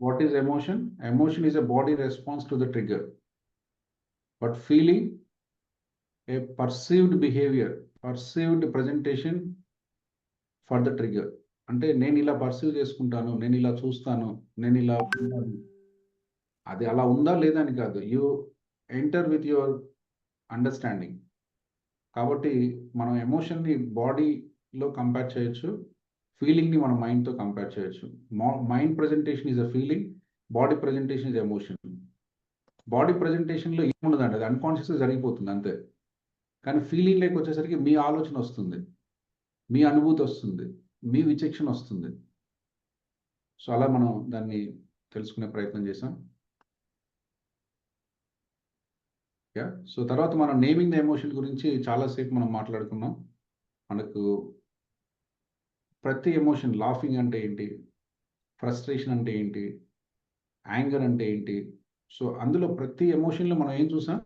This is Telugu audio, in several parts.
What is emotion? Emotion is a body response to the trigger. But feeling a perceived behavior, perceived presentation for the trigger. అంటే నేను ఇలా పర్సీవ్ చేసుకుంటాను, నేను ఇలా చూస్తాను, నేను ఇలా ఉంటాను. అది అలా ఉందా లేదా అని కాదు. You enter with your understanding. కాబట్టి మనం ఎమోషన్ని బాడీలో కంపేర్ చేయొచ్చు, ఫీలింగ్ని మనం మైండ్తో కంపేర్ చేయొచ్చు. Mind presentation is a feeling, body presentation is emotion. Body ప్రజెంటేషన్లో ఏముండదండి, అది అన్కాన్షియస్గా జరిగిపోతుంది అంతే. కానీ ఫీలింగ్లోకి వచ్చేసరికి మీ ఆలోచన వస్తుంది, మీ అనుభూతి వస్తుంది, మీ విచక్షణ వస్తుంది. సో అలా మనం దాన్ని తెలుసుకునే ప్రయత్నం చేసాం. సో తర్వాత మనం నేమింగ్ ద ఎమోషన్ గురించి చాలాసేపు మనం మాట్లాడుకున్నాం. మనకు ప్రతి ఎమోషన్, లాఫింగ్ అంటే ఏంటి, ఫ్రస్ట్రేషన్ అంటే ఏంటి, యాంగర్ అంటే ఏంటి. సో అందులో ప్రతి ఎమోషన్లో మనం ఏం చూసాం,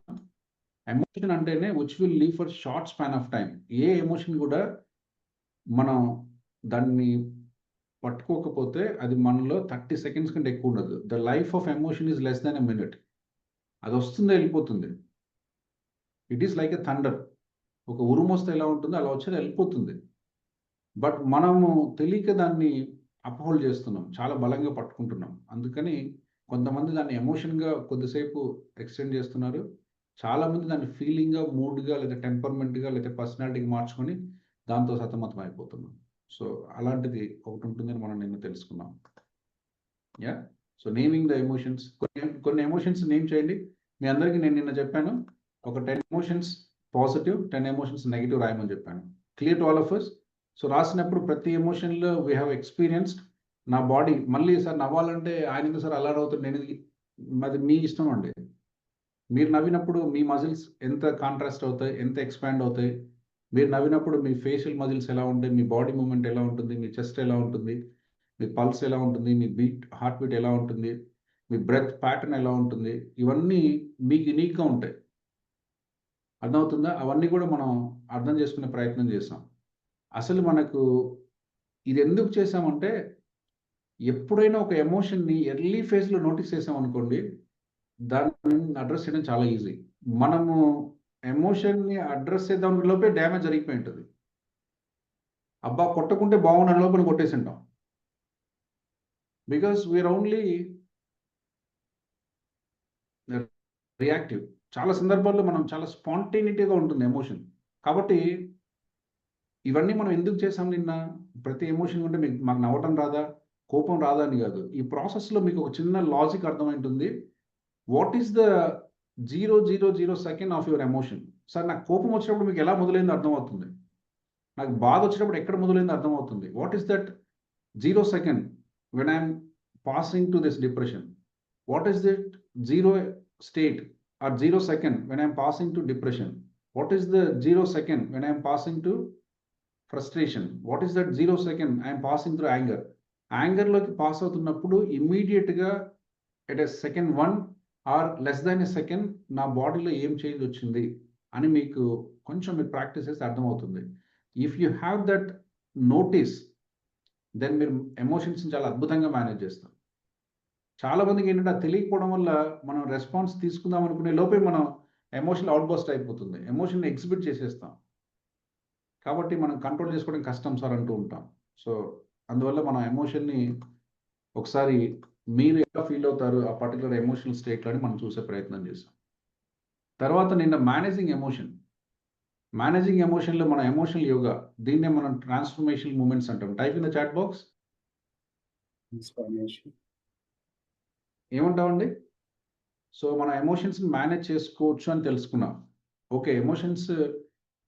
ఎమోషన్ అంటేనే which will leave for short span of time. A emotion కూడా మనం దాన్ని పట్టుకోకపోతే అది మనలో 30 సెకండ్స్ కంటే ఎక్కువ ఉండదు. The life of emotion is less than a minute. అది వస్తుంది, వెళ్ళిపోతుంది. It is like a thunder. ఒక ఉరుము వస్తే ఎలా ఉంటుందో అలా వచ్చేది వెళ్ళిపోతుంది. బట్ మనము తెలియక దాన్ని అప్హోల్డ్ చేస్తున్నాం, చాలా బలంగా పట్టుకుంటున్నాం. అందుకని కొంతమంది దాన్ని ఎమోషన్గా కొద్దిసేపు ఎక్స్టెండ్ చేస్తున్నారు, చాలామంది దాన్ని ఫీలింగ్గా, మూడ్గా, లేదా టెంపర్మెంట్గా, లేదా పర్సనాలిటీగా మార్చుకొని దాంతో సతమతం అయిపోతున్నాం. సో అలాంటిది ఒకటి ఉంటుందని మనం నిన్న తెలుసుకున్నాం. So naming the emotions. కొన్ని ఎమోషన్స్ నేమ్ చేయండి. మీ అందరికీ నేను నిన్న చెప్పాను, ఒక 10 ఎమోషన్స్ పాజిటివ్, 10 ఎమోషన్స్ నెగిటివ్ రాయమని చెప్పాను. Clear to all of us. So రాసినప్పుడు ప్రతి ఎమోషన్లో వీ హ్యావ్ ఎక్స్పీరియన్స్డ్. నా బాడీ మళ్ళీ సార్ నవ్వాలంటే ఆయన ఎందుకు సార్ అలా నవ్వుతుంది, నేను అది మీ ఇష్టం అండి. మీరు నవ్వినప్పుడు మీ మజిల్స్ ఎంత కాంట్రాస్ట్ అవుతాయి, ఎంత ఎక్స్పాండ్ అవుతాయి. మీరు నవ్వినప్పుడు మీ ఫేషియల్ మజిల్స్ ఎలా ఉంటాయి, మీ బాడీ మూమెంట్ ఎలా ఉంటుంది, మీ చెస్ట్ ఎలా ఉంటుంది, మీ పల్స్ ఎలా ఉంటుంది, మీ హార్ట్ బీట్ ఎలా ఉంటుంది, మీ బ్రెత్ ప్యాటర్న్ ఎలా ఉంటుంది, ఇవన్నీ మీకు యూనిక్గా ఉంటాయి. అర్థమవుతుందా? అవన్నీ కూడా మనం అర్థం చేసుకునే ప్రయత్నం చేసాం. అసలు మనకు ఇది ఎందుకు చేసామంటే, ఎప్పుడైనా ఒక ఎమోషన్ని ఎర్లీ ఫేజ్లో నోటీస్ చేసామనుకోండి, దాన్ని అడ్రస్ చేయడం చాలా ఈజీ. మనము ఎమోషన్ని అడ్రస్ చేద్దాం లోపే డ్యామేజ్ జరిగిపోయి ఉంటుంది. అబ్బా కొట్టకుంటే బాగుండే లోపల కొట్టేసి ఉంటాం. Because we are only reactive. చాలా సందర్భాల్లో మనం చాలా స్పాంటేనిటీగా ఉంటుంది ఎమోషన్. కాబట్టి ఇవన్నీ మనం ఎందుకు చేసాం నిన్న, ప్రతి ఎమోషన్ ఉంటే మాకు నవ్వటం రాదా, కోపం రాదా అని కాదు. ఈ ప్రాసెస్లో మీకు ఒక చిన్న లాజిక్ అర్థమైంటుంది. What is the 0.00 second of your emotion. Sir నాకు కోపం వచ్చినప్పుడు మీకు ఎలా మొదలైందో అర్థమవుతుంది, నాకు బాధ వచ్చినప్పుడు ఎక్కడ మొదలైందో అర్థమవుతుంది. What is that 0 second when I'm passing to this depression? What is that 0 state or 0 second when I'm passing to depression? What is the 0 second when I'm passing to frustration? What is that 0 second I'm passing through anger? యాంగర్లోకి పాస్ అవుతున్నప్పుడు ఇమ్మీడియట్గా at a second 1 or less than a second నా బాడీలో ఏం చేంజ్ వచ్చింది అని మీకు కొంచెం మీరు ప్రాక్టీస్ చేస్తే అర్థమవుతుంది. If you have that notice, then మీరు ఎమోషన్స్ని చాలా అద్భుతంగా మేనేజ్ చేస్తాం. చాలామందికి ఏంటంటే అది తెలియకపోవడం వల్ల మనం రెస్పాన్స్ తీసుకుందాం అనుకునే లోపే మనం ఎమోషనల్ అవుట్బస్ట్ అయిపోతుంది, ఎమోషన్ ఎగ్జిబిట్ చేసేస్తాం. కాబట్టి మనం కంట్రోల్ చేసుకోవడం కష్టం సార్ అంటూ ఉంటాం. సో అందువల్ల మనం ఎమోషన్ని ఒకసారి మీరు ఎలా ఫీల్ అవుతారు ఆ పర్టికులర్ ఎమోషనల్ స్టేట్లో అని మనం చూసే ప్రయత్నం చేస్తాం. తర్వాత నిన్న మేనేజింగ్ ఎమోషన్లో మన ఎమోషనల్ యోగా, దీన్నే మనం ట్రాన్స్ఫర్మేషనల్ మూమెంట్స్ అంటాం. Type in the chat box. ఏమంటామండి? సో మన ఎమోషన్స్ని మేనేజ్ చేసుకోవచ్చు అని తెలుసుకున్నాం. ఓకే, ఎమోషన్స్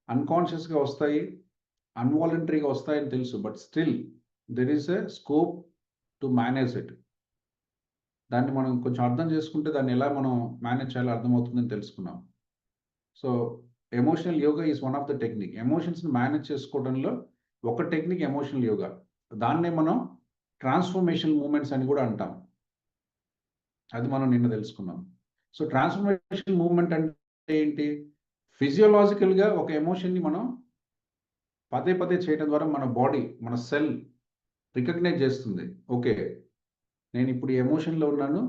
అన్కాన్షియస్గా వస్తాయి, అన్వాలంటరీగా వస్తాయని తెలుసు. But still there is a scope to manage it. దాన్ని మనం కొంచెం అర్థం చేసుకుంటే దాన్ని ఎలా మనం మేనేజ్ చేయాలో అర్థమవుతుందని తెలుసుకున్నాం. So emotional yoga is one of the technique. ఎమోషన్స్ని మేనేజ్ చేసుకోవడంలో ఒక టెక్నిక్ ఎమోషనల్ యోగా. దాన్నే మనం ట్రాన్స్ఫర్మేషన్ మూమెంట్స్ అని కూడా అంటాం. అది మనం నిన్న తెలుసుకున్నాం. సో ట్రాన్స్ఫర్మేషన్ మూమెంట్ అంటే ఏంటి? ఫిజియోలాజికల్గా ఒక ఎమోషన్ని మనం పదే పదే చేయడం ద్వారా మన బాడీ, మన సెల్ రికగ్నైజ్ చేస్తుంది. ఓకే, నేను ఇప్పుడు ఈ ఎమోషన్‌లో ఉన్నాను.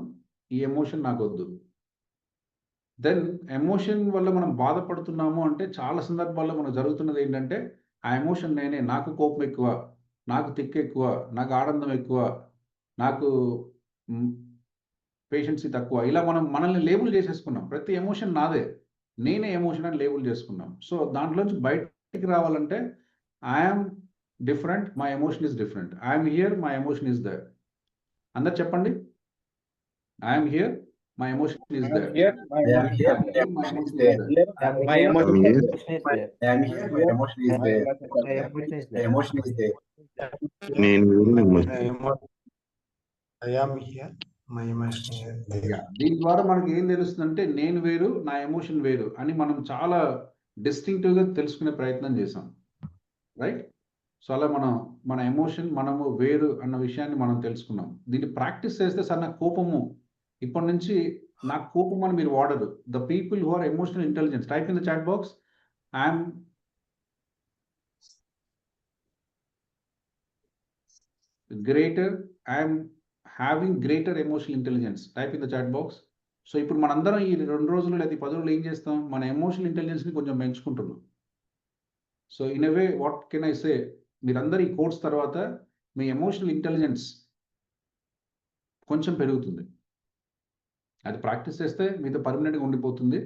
ఈ ఎమోషన్ నాకొద్దు. దెన్ ఎమోషన్ వల్ల మనం బాధపడుతున్నాము అంటే చాలా సందర్భాల్లో మనకు జరుగుతున్నది ఏంటంటే, ఆ ఎమోషన్ నేనే. నాకు కోపం ఎక్కువ, నాకు తిక్కెక్కువ, నాకు ఆనందం ఎక్కువ, నాకు హ్మ్, పేషెన్సీ తక్కువ. ఇలా మనం మనల్ని లేబుల్ చేసేసుకున్నాం. ప్రతి ఎమోషన్ నాదే. నేనే ఎమోషన్ అని లేబుల్ చేసుకున్నాం. సో, దాంట్లోంచి బయటికి రావాలంటే I am different. My emotion is different. I am here. My emotion is there. అందరూ చెప్పండి. I am here. My emotion is there. Here, my I am emotion here, is my there. emotion is emotion is there. There. Here, I'm my here, emotion my is there. emotion is My, there. I am here, my Here, emotion is my there. emotion is My there. emotion is My there. emotion is there. నేను I am here. My emotion is there. Yeah! దీని ద్వారా మనకి ఏం తెలుస్తుందంటే నేను వేరు, నా ఎమోషన్ వేరు అని మనం చాలా డిస్టింక్టివ్‌గా తెలుసుకునే ప్రయత్నం చేశాం. రైట్? సో, అలా మనం మన ఎమోషన్ మనము వేరు అన్న విషయాన్ని మనం తెలుసుకున్నాం. దీన్ని ప్రాక్టీస్ చేస్తే సార్ నాకు కోపము ఇప్పటి నుంచి నాకు కోపం అని మీరు వాడరు. The people who are emotional intelligence type in the chat box. I am greater. I am having greater emotional intelligence. Type in the chat box. So, ఇప్పుడు మనందరం ఈ 2 రోజులు లేదా ఈ 10 రోజులు ఏం చేస్తాం? మన ఎమోషనల్ ఇంటెలిజెన్స్‌ని కొంచెం పెంచుకుంటున్నాం. So, in a way what can I say? మీరందరూ ఈ కోర్స్ తర్వాత మీ ఎమోషనల్ ఇంటెలిజెన్స్ కొంచెం పెరుగుతుంది. అది ప్రాక్టీస్ చేస్తే మీతో పర్మనెంట్‌గా ఉండిపోతుంది.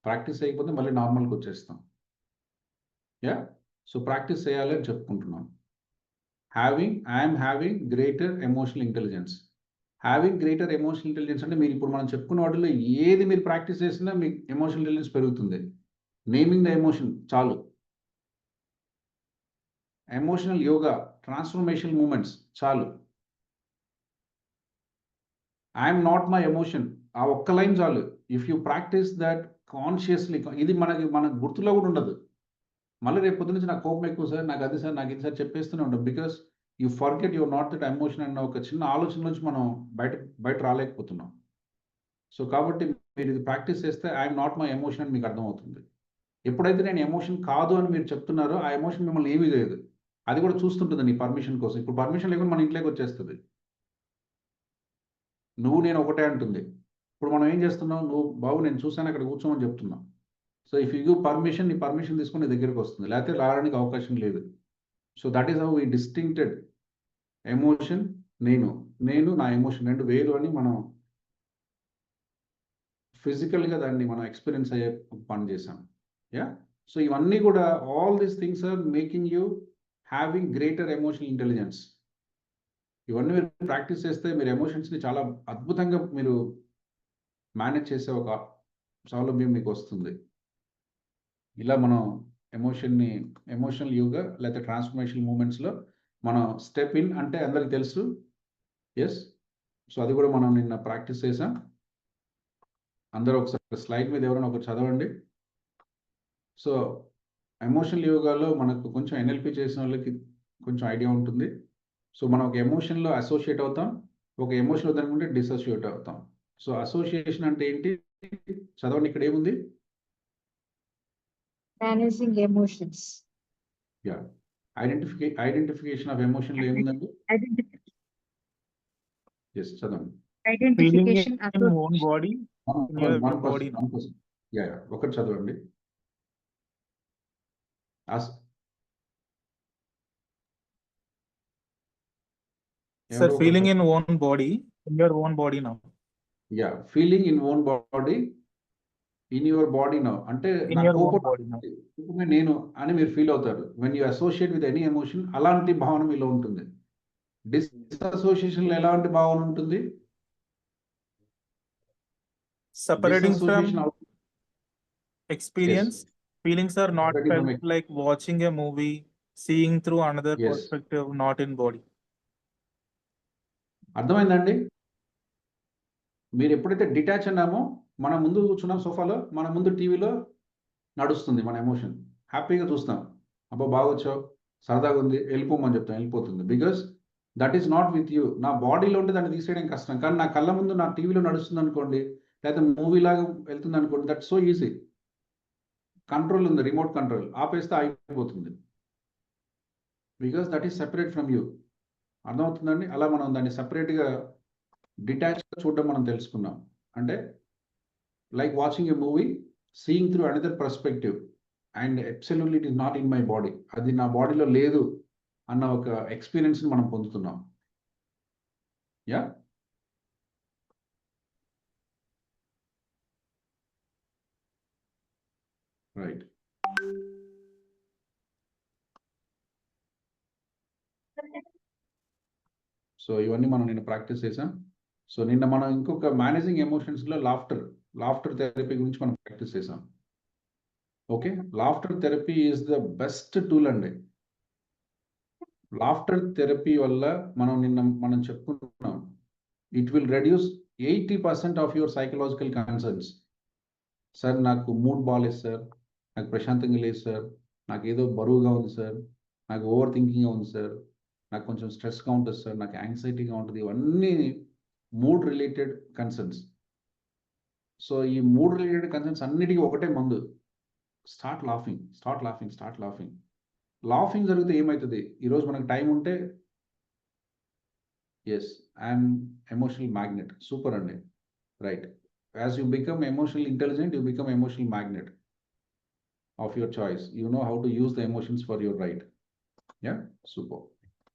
ప్రాక్టీస్ చేయకపోతే మళ్ళీ నార్మల్‌కొచ్చేస్తాం. యాహ్! సో, ప్రాక్టీస్ చేయాలి అని చెప్పుకుంటున్నాం. I am having greater emotional intelligence. Having greater emotional intelligence అంటే మీరు ఇప్పుడు మనం చెప్పుకున్న వాటిలో ఏది మీరు ప్రాక్టీస్ చేసినా మీ ఎమోషనల్ ఇంటెలిజెన్స్ పెరుగుతుంది. నేమింగ్ ద ఎమోషన్ చాలు. ఎమోషనల్ యోగా, ట్రాన్స్‌ఫర్మేషనల్ మూవ్‌మెంట్స్ చాలు. I am not my emotion. ఆ ఒక్క లైన్ చాలు. If you practice that consciously ఇది మనకు గుర్తులో కూడా ఉండదు. మళ్ళీ రేపు పొద్దున్న నుంచి నాకు కోపం ఎక్కువ సార్, నాకు అది సార్, నాకు ఇది సార్ చెప్పేస్తూనే ఉంటాం. Because you forget your not that emotion అన్న ఒక చిన్న ఆలోచన నుంచి మనం బయట రాలేకపోతున్నాం. సో, కాబట్టి మీరు ఇది ప్రాక్టీస్ చేస్తే I am not my emotion అని మీకు అర్థమవుతుంది. ఎప్పుడైతే నేను ఎమోషన్ కాదు అని మీరు చెప్తున్నారో ఆ ఎమోషన్ మిమ్మల్ని ఏమీ చేయదు. అది కూడా చూస్తుంటుంది నీ పర్మిషన్ కోసం. ఇప్పుడు పర్మిషన్ లేకుండా మన ఇంట్లోకి వచ్చేస్తది. నువ్వు నేను ఒకటే అంటుంది. ఇప్పుడు మనం ఏం చేస్తున్నాం? నువ్వు బాబు నేను చూసాను అక్కడ కూర్చోమని చెప్తున్నాం. So, if you give permission నీ పర్మిషన్ తీసుకొని నీ దగ్గరికొస్తుంది. లేకపోతే రావడానికి అవకాశం లేదు. So, that is how we distincted emotion నేను నా ఎమోషన్ 2 వేరు అని మనం ఫిజికల్‌గా దాన్ని మనం ఎక్స్‌పీరియన్స్ అయ్యే పని చేశాం. యాహ్! సో, ఇవన్నీ కూడా all these things are making you having greater emotional intelligence. ఇవన్నీ మీరు ప్రాక్టీస్ చేస్తే మీరు ఎమోషన్స్‌ని చాలా అద్భుతంగా మీరు మేనేజ్ చేసే ఒక సౌలభ్యం మీకొస్తుంది. ఇలా మనం ఎమోషనల్ యోగా లేకపోతే ట్రాన్స్‌ఫర్మేషనల్ మూవ్‌మెంట్స్‌లో మనం స్టెప్ ఇన్ అంటే అందరికి తెలుసు. యెస్. సో, అది కూడా మనం నిన్న ప్రాక్టీస్ చేసాం. అందరూ ఒకసారి స్లైడ్ మీద ఎవరైనా ఒకరు చదవండి. సో, ఎమోషనల్ యోగాలో మనకు కొంచెం ఎన్ఎల్‌పి చేసిన వాళ్ళకి కొంచెం ఐడియా ఉంటుంది. సో, మనం ఒక ఎమోషన్‌లో అసోసియేట్ అవుతాం. ఒక ఎమోషన్ వద్దనుకుంటే డిసోసియేట్ అవుతాం. సో, అసోసియేషన్ అంటే ఏంటి? చదవండి ఇక్కడ ఏముంది? Managing emotions. Yeah! Identification of ఎమోషన్‌లో ఏముందండి? యెస్. చదవండి. Feeling Identification in own body, in your body. One person. Yeah! ఒకటి చదవండి. Sir, feeling in own body, in your own body now. Yeah! Feeling in own body, in your body now. అంటే In నా your own కోపం body now. కోపమే నేను అని మీరు ఫీల్ అవుతారు. When you associate with any emotion అలాంటి భావన మీలో ఉంటుంది. డిసోసియేషన్‌లో ఎలాంటి భావన ఉంటుంది? Separating dissociation from experience, feelings are not Separating from felt like watching a movie, seeing through another Yes. perspective, not in body. అర్థమైందండి? మీరు ఎప్పుడైతే డిటాచ్ అన్నామో మన ముందు కూర్చున్నాం సోఫాలో, మన ముందు టీవీలో నడుస్తుంది మన ఎమోషన్. హ్యాపీగా చూస్తాం. అబ్బా! బాగొచ్చావు, సరదాగా ఉంది, వెళ్ళిపోమని చెప్తాం, వెళ్ళిపోతుంది. Because that is not with you. నా బాడీలో ఉంటే దాన్ని తీసేయడం కష్టం. కానీ నా కళ్ళ ముందు నా టీవీలో నడుస్తుందనుకోండి, లేకపోతే మూవీలాగా వెళ్తుందనుకోండి, దట్స్ సో ఈజీ. కంట్రోల్ ఉంది, రిమోట్ కంట్రోల్. ఆపేస్తే అయిపోతుంది. Because that is separate from you. అర్థమవుతుందండి? అలా మనం దాన్ని సెపరేట్‌గా డిటాచ్గా చూడడం మనం తెలుసుకున్నాం. అంటే like watching a movie, seeing through another perspective and absolutely it is not in my body, అది నా బాడీలో లేదు అన్న ఒక ఎక్స్పీరియన్స్ని మనం పొందుతున్నాం. Yeah, right. సో ఇవన్నీ మనం నిన్న ప్రాక్టీస్ చేసాం. సో నిన్న మనం ఇంకొక మేనేజింగ్ ఎమోషన్స్లో లాఫ్టర్ థెరపీ గురించి మనం ప్రాక్టీస్ చేసాం. Okay, laughter therapy is the best tool అండి. లాఫ్టర్ థెరపీ వల్ల మనం చెప్పుకున్నాం, it will reduce 80% of your psychological concerns. Sir నాకు మూడ్ బాగాలేదు సార్, నాకు ప్రశాంతంగా లేదు సార్, నాకు ఏదో బరువుగా ఉంది సార్, నాకు ఓవర్ థింకింగ్గా ఉంది సార్, నాకు కొంచెం స్ట్రెస్గా ఉంటుంది సార్, నాకు యాంగ్జైటీగా ఉంటుంది, ఇవన్నీ మూడ్ రిలేటెడ్ కన్సర్న్స్. సో ఈ మూడ్ రిలేటెడ్ కన్సర్న్స్ అన్నిటికీ ఒకటే మందు, స్టార్ట్ లాఫింగ్. లాఫింగ్ జరిగితే ఏమవుతుంది, ఈరోజు మనకు టైం ఉంటే yes I'm emotional magnet, super అండి, right. As you become emotional intelligent, you become emotional magnet of your choice. You know how to use the emotions for your right. Yeah, super.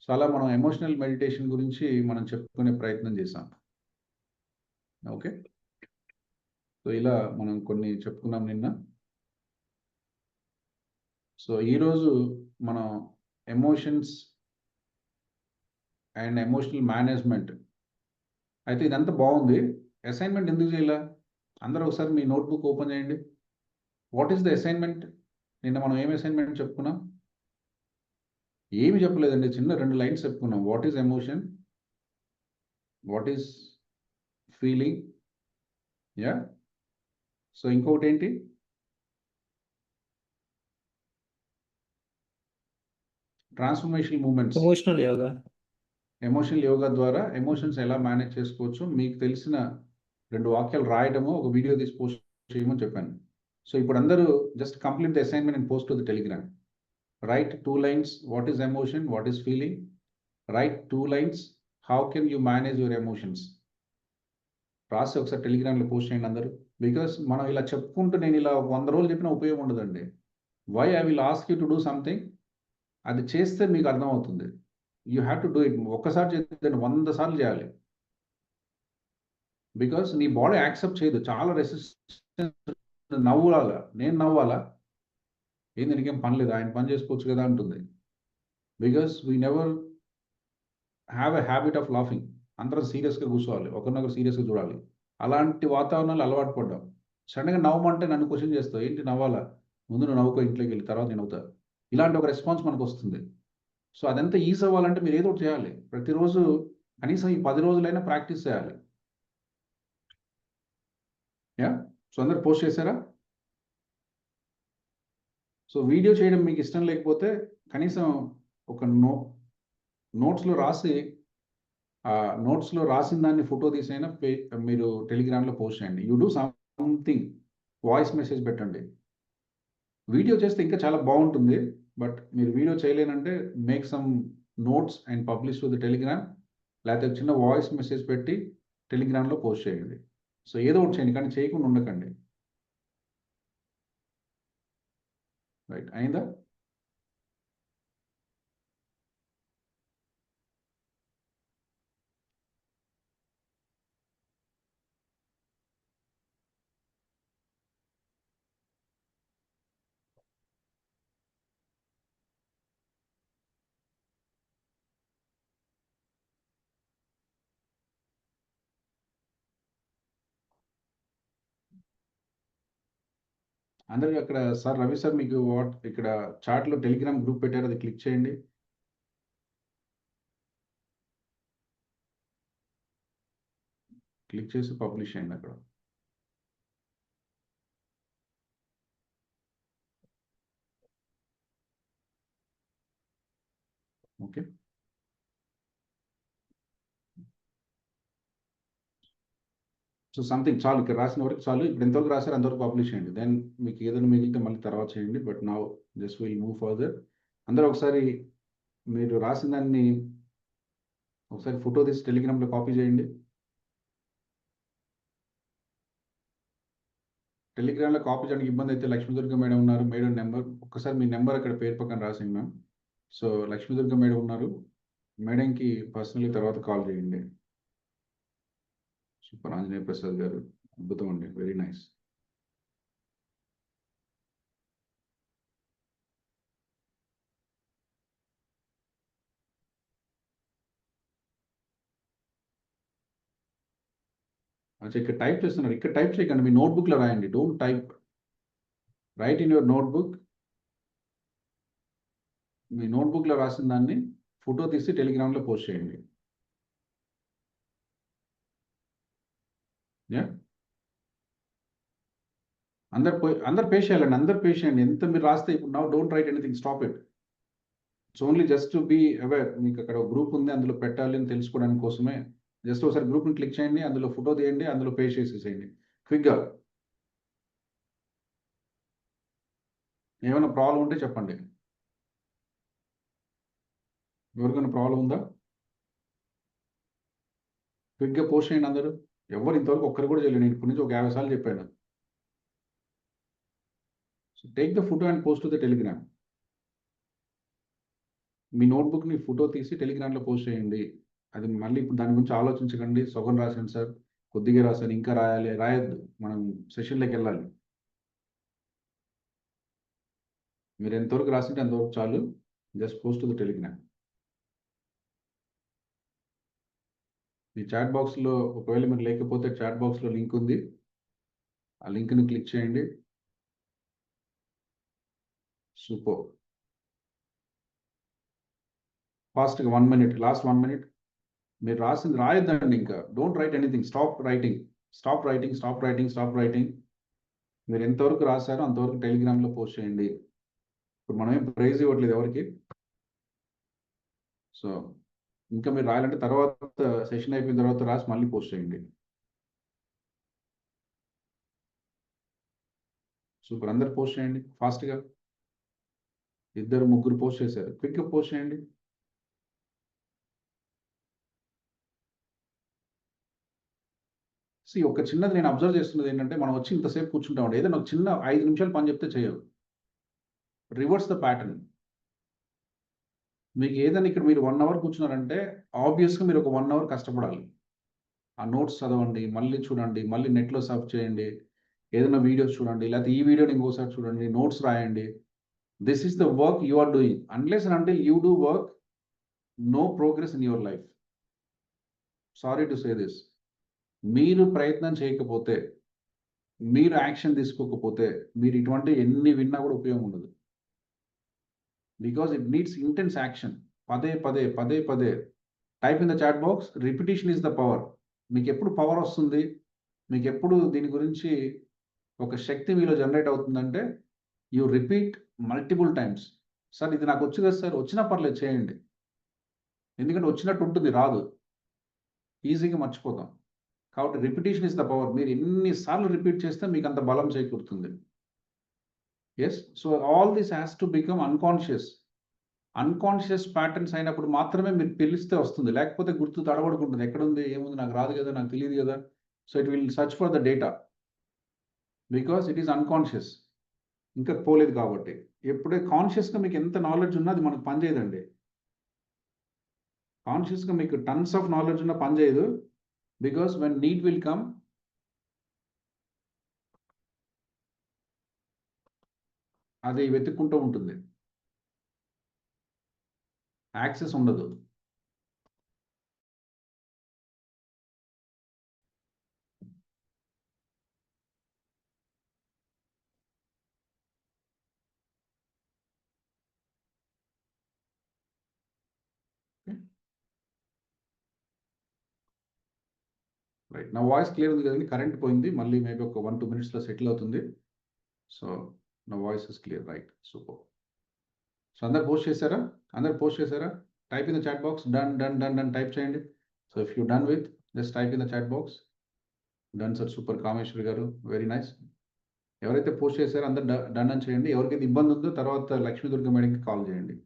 So అలా మనం ఎమోషనల్ మెడిటేషన్ గురించి మనం చెప్పుకునే ప్రయత్నం చేసాం. ఓకే, సో ఇలా మనం కొన్ని చెప్పుకున్నాం నిన్న. సో ఈరోజు మనం ఎమోషన్స్ అండ్ ఎమోషనల్ మేనేజ్మెంట్ అయితే ఇదంతా బాగుంది. అసైన్మెంట్ ఎందుకు చేయాల? అందరూ ఒకసారి మీ నోట్బుక్ ఓపెన్ చేయండి. What is the assignment? నిన్న మనం ఏం అసైన్మెంట్ చెప్పుకున్నాం? ఏమి చెప్పలేదండి, చిన్న 2 లైన్స్ చెప్పుకున్నాం. What is emotion, what is feeling, yeah. So ఇంకొకటి ఏంటి? Transformational moments. ఎమోషనల్ యోగా ద్వారా ఎమోషన్స్ ఎలా మేనేజ్ చేసుకోవచ్చు, మీకు తెలిసిన 2 వాక్యాలు రాయడము, ఒక వీడియో తీసి పోస్ట్ చేయమని చెప్పాను. సో ఇప్పుడు అందరూ just complete the assignment and post to the Telegram. Right 2 lines, what is emotion, what is feeling. Right 2 lines, how can you manage your emotions. రాసి ఒకసారి టెలిగ్రామ్లో పోస్ట్ చేయండి అందరూ. బికాస్ మనం ఇలా చెప్పుకుంటూ నేను ఇలా 100 రోజులు చెప్పిన ఉపయోగం ఉండదండి. Why I will ask you to do something, అది చేస్తే మీకు అర్థమవుతుంది. You have to do it. ఒక్కసారి చేస్తే 100 సార్లు చేయాలి. బికాస్ నీ బాడీ యాక్సెప్ట్ చేయదు, చాలా రెసిస్టెన్స్. నవ్వాలా, నేను నవ్వాలా, ఏం దీనికేం పని లేదు, ఆయన పని చేసుకోవచ్చు కదా అంటుంది. Because we never have a habit of laughing. అందరం సీరియస్గా కూర్చోవాలి, ఒకరినొకరు సీరియస్గా చూడాలి. అలాంటి వాతావరణాలు అలవాటు పడ్డాం. సడన్గా నవ్వమంటే నన్ను క్వశ్చన్ చేస్తావు, ఏంటి నవ్వాలా, ముందు నువ్వు నవ్వుకో, ఇంట్లోకి వెళ్ళి తర్వాత నేను నవ్వుతా. ఇలాంటి ఒక రెస్పాన్స్ మనకు వస్తుంది. సో అదంతా ఈజ్ అవ్వాలంటే మీరు ఏదో ఒకటి చేయాలి. ప్రతిరోజు కనీసం ఈ 10 రోజులైనా ప్రాక్టీస్ చేయాలి. యా, సో అందరు పోస్ట్ చేశారా? సో వీడియో చేయడం మీకు ఇష్టం లేకపోతే కనీసం ఒక నోట్స్లో రాసిన దాన్ని ఫోటో తీసైనా మీరు టెలిగ్రామ్లో పోస్ట్ చేయండి. You do something, voice message పెట్టండి. వీడియో చేస్తే ఇంకా చాలా బాగుంటుంది. బట్ మీరు వీడియో చేయలేనంటే make some notes and publish to the Telegram, లేకపోతే చిన్న వాయిస్ మెసేజ్ పెట్టి టెలిగ్రామ్లో పోస్ట్ చేయండి. సో ఏదో ఒకటి చేయండి, కానీ చేయకుండా ఉండకండి. రైట్, అయిందా? అందరికి అక్కడ సార్ రవి సార్ మీకు ఇక్కడ చాట్లో టెలిగ్రామ్ గ్రూప్ పెట్టారు, అది క్లిక్ చేయండి. క్లిక్ చేసి పబ్లిష్ చేయండి అక్కడ. ఓకే, సో సంథింగ్ చాలు, ఇక్కడ రాసిన వరకు చాలు. ఇప్పుడు ఎంతవరకు రాశారు అంతవరకు పబ్లిష్ చేయండి. దెన్ మీకు ఏదైనా మిగిలితే మళ్ళీ తర్వాత చేయండి. But now just will move further. అందరూ ఒకసారి మీరు రాసిన దాన్ని ఒకసారి ఫోటో తీసి టెలిగ్రామ్లో కాపీ చేయండి. టెలిగ్రామ్లో కాపీ చేయడానికి ఇబ్బంది అయితే లక్ష్మీదుర్గ మేడం ఉన్నారు, మేడం నెంబర్ ఒక్కసారి మీ నెంబర్ అక్కడ పేరు పక్కన రాసింది మ్యామ్. సో లక్ష్మీదుర్గ మేడం ఉన్నారు, మేడంకి పర్సనలీ తర్వాత కాల్ చేయండి. సూపర్ ఆంజనేయ ప్రసాద్ గారు, అద్భుతం అండి, వెరీ నైస్. అచ్చా ఇక్కడ టైప్ చేస్తున్నారు, ఇక్కడ టైప్ చేయకండి, మీ నోట్బుక్లో రాయండి. Don't type, write in your notebook. మీ నోట్బుక్లో రాసిన దాన్ని ఫోటో తీసి టెలిగ్రామ్లో పోస్ట్ చేయండి. యా, అందరు పే చేయాలండి, అందరు పే చేయండి. ఎంత మీరు రాస్తే ఇప్పుడు now don't write anything, stop it. It's only just to be aware. మీకు అక్కడ గ్రూప్ ఉంది, అందులో పెట్టాలి అని తెలుసుకోవడానికి కోసమే. జస్ట్ ఒకసారి గ్రూప్ని క్లిక్ చేయండి, అందులో ఫోటో తీయండి, అందులో పే చేసేసేయండి క్విక్గా. ఏమైనా ప్రాబ్లం ఉంటే చెప్పండి. ఎవరికైనా ప్రాబ్లం ఉందా? క్విక్గా పోస్ట్ చేయండి అందరూ. ఎవరు ఇంతవరకు ఒక్కరు కూడా చేయలేదు, నేను ఇప్పటి నుంచి ఒక 50 సార్లు చెప్పాను. So take the photo and post to the Telegram. మీ నోట్బుక్ని ఫోటో తీసి టెలిగ్రామ్లో పోస్ట్ చేయండి. అది మళ్ళీ ఇప్పుడు దాని గురించి ఆలోచించకండి. సగం రాశాను సార్, కొద్దిగా రాశాను, ఇంకా రాయాలి, రాయొద్దు. మనం సెషన్లోకి వెళ్ళాలి. మీరు ఎంతవరకు రాసింటే అంతవరకు చాలు. Just post to the Telegram. మీ చాట్ బాక్స్లో ఒకవేళ మీరు లేకపోతే చాట్ బాక్స్లో లింక్ ఉంది, ఆ లింక్ని క్లిక్ చేయండి. సూపర్. ఫాస్ట్గా 1 minute, లాస్ట్ 1 minute. మీరు రాసింది రాయొద్దండి, ఇంకా don't write anything, stop writing, stop writing, stop writing, stop writing. మీరు ఎంతవరకు రాశారో అంతవరకు టెలిగ్రామ్లో పోస్ట్ చేయండి. ఇప్పుడు మనం ఏం ప్రైజ్ ఇవ్వట్లేదు ఎవరికి. సో ఇంకా మీరు రాయాలంటే తర్వాత సెషన్ అయిపోయిన తర్వాత రాసి మళ్ళీ పోస్ట్ చేయండి. సూపర్, అందరు పోస్ట్ చేయండి ఫాస్ట్గా. 2 3 పోస్ట్ చేశారు, క్విక్గా పోస్ట్ చేయండి. ఒక చిన్నది నేను అబ్జర్వ్ చేస్తున్నది ఏంటంటే, మనం వచ్చి ఇంతసేపు కూర్చుంటామండి, ఏదైనా ఒక చిన్న 5 నిమిషాలు పని చెప్తే చేయవు. Reverse the pattern. మీకు ఏదైనా ఇక్కడ మీరు 1 అవర్ కూర్చున్నారంటే ఆబ్వియస్గా మీరు ఒక 1 అవర్ కష్టపడాలి. ఆ నోట్స్ చదవండి, మళ్ళీ చూడండి, మళ్ళీ నెట్లో సర్చ్ చేయండి, ఏదైనా వీడియోస్ చూడండి, లేకపోతే ఈ వీడియోని ఇంకోసారి చూడండి, నోట్స్ రాయండి. This is the work you are doing. Unless and until you do work, no progress in your life. Sorry to say this. మీరు ప్రయత్నం చేయకపోతే, మీరు యాక్షన్ తీసుకోకపోతే, మీరు ఇటువంటి ఎన్ని విన్నా కూడా ఉపయోగం ఉండదు. Because it needs intense action. పదే పదే పదే పదే type in the chat box. Repetition is the power. మీకు ఎప్పుడు పవర్ వస్తుంది, మీకు ఎప్పుడు దీని గురించి ఒక శక్తి మీలో జనరేట్ అవుతుందంటే, you repeat multiple times. Sir ఇది నాకు వచ్చు కదా సార్, వచ్చినా పర్లేదు చేయండి. ఎందుకంటే వచ్చినట్టు ఉంటుంది, రాదు, ఈజీగా మర్చిపోతాం. కాబట్టి రిపిటేషన్ ఇస్ ద పవర్. మీరు ఎన్నిసార్లు రిపీట్ చేస్తే మీకు అంత బలం చేకూరుతుంది. Yes, so all this has to become unconscious. Unconscious patterns అయినప్పుడు మాత్రమే మీరు పిలిస్తే వస్తుంది, లేకపోతే గుర్తు తడబడుకుంటుంది. ఎక్కడుంది, ఏముంది, నాకు రాదు కదా, నాకు తెలియదు కదా. So it will search for the data because it is unconscious, ఇంకా పోలేదు కాబట్టి. ఎప్పుడే కాన్షియస్గా మీకు ఎంత నాలెడ్జ్ ఉన్నా అది మనకు పనిచేయదండి. కాన్షియస్గా మీకు టన్స్ ఆఫ్ నాలెడ్జ్ ఉన్నా పనిచేయదు. Because when need will come, అది వెతుక్కుంటూ ఉంటుంది, యాక్సెస్ ఉండదు. రైట్, నా వాయిస్ క్లియర్ ఉంది కదండి. కరెంట్ పోయింది, మళ్ళీ మేబీ ఒక 1-2 minutesలో సెటిల్ అవుతుంది. సో నా voice is clear, right, super. So అందరు పోస్ట్ చేశారా? అందరు పోస్ట్ చేశారా? Type in the chat box. Done done done done type చేయండి. So if you done with, just type in the chat box. Done sir, super. Kameswari garu, very nice. ఎవరైతే పోస్ట్ చేశారో అందరు డన్ అని చేయండి. ఎవరికైతే ఇబ్బంది ఉందో తర్వాత లక్ష్మీదుర్గ మేడంకి కాల్ చేయండి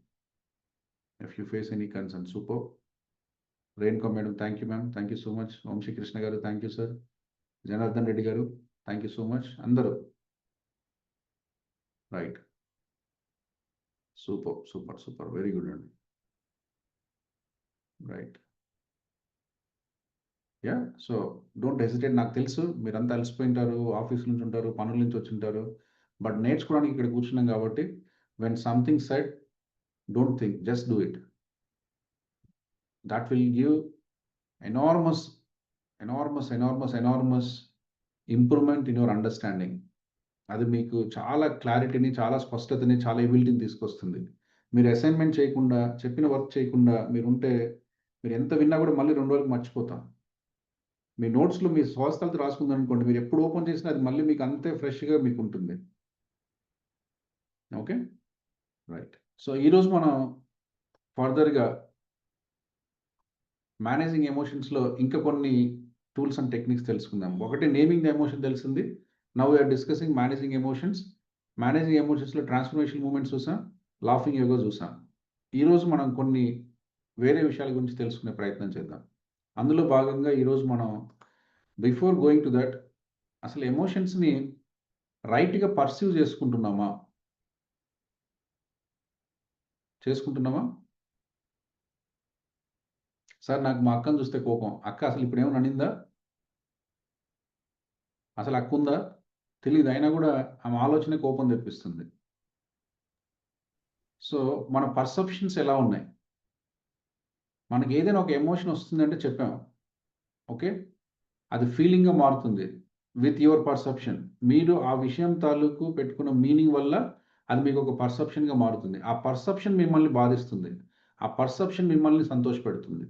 if you face any concern. Super. Renuka madam, thank you ma'am, thank you so much. Vamsikrishna garu, thank you sir. Janardhan Reddy garu, thank you so much. అందరూ రైట్. సూపర్. వెరీ గుడ్ అండి. రైట్. So don't hesitate. నాకు తెలుసు మీరంతా అలసిపోయింటారు, ఆఫీస్ నుంచి ఉంటారు, పనుల నుంచి వచ్చింటారు. బట్ నేర్చుకోవడానికి ఇక్కడ కూర్చున్నాం కాబట్టి when something said, don't think, just do it. That will give enormous improvement in your understanding. అది మీకు చాలా క్లారిటీని, చాలా స్పష్టతని, చాలా ఎబిలిటీని తీసుకొస్తుంది. మీరు అసైన్మెంట్ చేయకుండా, చెప్పిన వర్క్ చేయకుండా మీరుంటే మీరు ఎంత విన్నా కూడా మళ్ళీ 2 రోజులకు మర్చిపోతాం. మీ నోట్స్‌లో మీ స్వస్థలతో రాసుకుందనుకోండి, మీరు ఎప్పుడు ఓపెన్ చేసినా అది మళ్ళీ మీకు అంతే ఫ్రెష్‌గా మీకు ఉంటుంది. ఓకే. రైట్. సో ఈరోజు మనం ఫర్దర్‌గా మేనేజింగ్ ఎమోషన్స్‌లో ఇంకా కొన్ని టూల్స్ అండ్ టెక్నిక్స్ తెలుసుకుందాం. ఒకటి నేమింగ్ ద ఎమోషన్ తెలిసింది. Now we are discussing managing emotions. Managing ఎమోషన్స్‌లో ట్రాన్స్ఫర్మేషన్ మూవ్‌మెంట్స్ చూసాం, లాఫింగ్ యోగా చూసాం. ఈరోజు మనం కొన్ని వేరే విషయాల గురించి తెలుసుకునే ప్రయత్నం చేద్దాం. అందులో భాగంగా ఈరోజు మనం బిఫోర్ గోయింగ్ టు దట్, అసలు ఎమోషన్స్‌ని రైట్‌గా పర్సీవ్ చేసుకుంటున్నామా? సార్ నాకు మా అక్కని చూస్తే కోపం. అక్క అసలు ఇప్పుడేమన్నా అనిందా? అసలు అక్కుందా? తెలీదు. అయినా కూడా ఆమె ఆలోచనే కోపం తెప్పిస్తుంది. సో మన పర్సెప్షన్స్ ఎలా ఉన్నాయి? మనకి ఏదైనా ఒక ఎమోషన్ వస్తుందంటే చెప్పాం. ఓకే. అది ఫీలింగ్‌గా మారుతుంది విత్ యువర్ పర్సెప్షన్. మీరు ఆ విషయం తాలూకు పెట్టుకున్న మీనింగ్ వల్ల అది మీకు ఒక పర్సెప్షన్‌గా మారుతుంది. ఆ పర్సెప్షన్ మిమ్మల్ని బాధిస్తుంది. ఆ పర్సెప్షన్ మిమ్మల్ని సంతోషపెడుతుంది.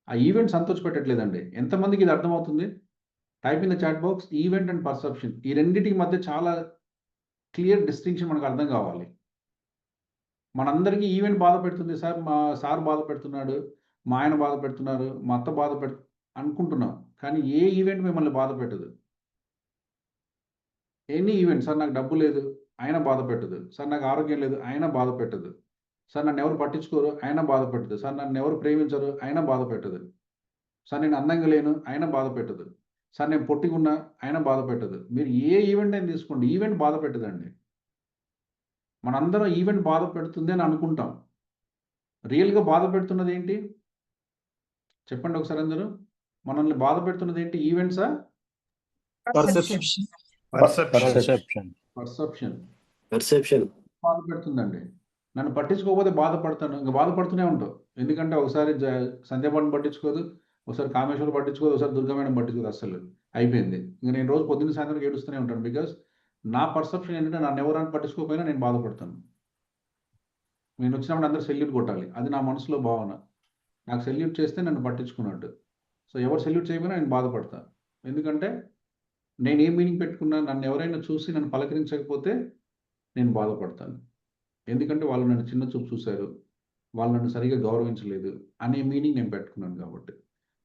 ఆ ఈవెంట్ సంతోషపెట్టట్లేదండి. ఎంతమందికి ఇది అర్థమవుతుంది? Type in the chat box event and perception. ఈ రెండిటికి మధ్య చాలా క్లియర్ డిస్టింక్షన్ మనకు అర్థం కావాలి. మనందరికీ ఈవెంట్ బాధ పెడుతుంది సార్, మా సార్ బాధ పెడుతున్నాడు, మా ఆయన బాధ పెడుతున్నారు, మా అత్త బాధ అనుకుంటున్నాం. కానీ ఏ ఈవెంట్ మిమ్మల్ని బాధ పెట్టదు. ఎనీ ఈవెంట్, సార్ నాకు డబ్బు లేదు, అయినా బాధ పెట్టదు. సార్ నాకు ఆరోగ్యం లేదు, అయినా బాధ పెట్టదు. సార్ నన్ను ఎవరు పట్టించుకోరు, అయినా బాధ పెట్టదు. సార్ నన్ను ఎవరు ప్రేమించరు, అయినా బాధ పెట్టదు. సార్ నేను అందంగా లేను, అయినా బాధ పెట్టదు. సార్ నేను పొట్టిగున్నా, అయినా బాధ పెట్టదు. మీరు ఏ ఈవెంట్ అయినా తీసుకోండి, ఈవెంట్ బాధ పెట్టదండి. మనందరం ఈవెంట్ బాధ పెడుతుంది అని అనుకుంటాం. రియల్‌గా బాధ పెడుతున్నది ఏంటి? చెప్పండి ఒకసారి అందరూ. మనల్ని బాధ పెడుతున్నది ఏంటి? ఈవెంట్సా? Perception. పర్సెప్షన్ బాధ పెడుతుందండి. నన్ను పట్టించుకోకపోతే బాధపడతాను. ఇంక బాధపడుతూనే ఉంటావు. ఎందుకంటే ఒకసారి సంధ్యాబాబుని పట్టించుకోదు, ఒకసారి కామేశ్వర్ పట్టించుకోదు, ఒకసారి దుర్గా మేడం పట్టించుకోదు అస్సలు. అయిపోయింది. ఇంక నేను రోజు పొద్దున్న సాయంత్రం ఏడుస్తూనే ఉంటాను. బికాజ్ నా పర్సెప్షన్ ఏంటంటే నన్ను ఎవరైనా పట్టించుకోకపోయినా నేను బాధపడతాను. నేను వచ్చినప్పుడు అందరూ సెల్యూట్ కొట్టాలి. అది నా మనసులో భావన. నాకు సెల్యూట్ చేస్తే నన్ను పట్టించుకున్నట్టు. సో ఎవరు సెల్యూట్ చేయకపోయినా నేను బాధపడతా. ఎందుకంటే నేను ఏ మీనింగ్ పెట్టుకున్నా, నన్ను ఎవరైనా చూసి నన్ను పలకరించకపోతే నేను బాధపడతాను. ఎందుకంటే వాళ్ళు నన్ను చిన్న చూపు చూశారు, వాళ్ళు నన్ను సరిగ్గా గౌరవించలేదు అనే మీనింగ్ నేను పెట్టుకున్నాను కాబట్టి.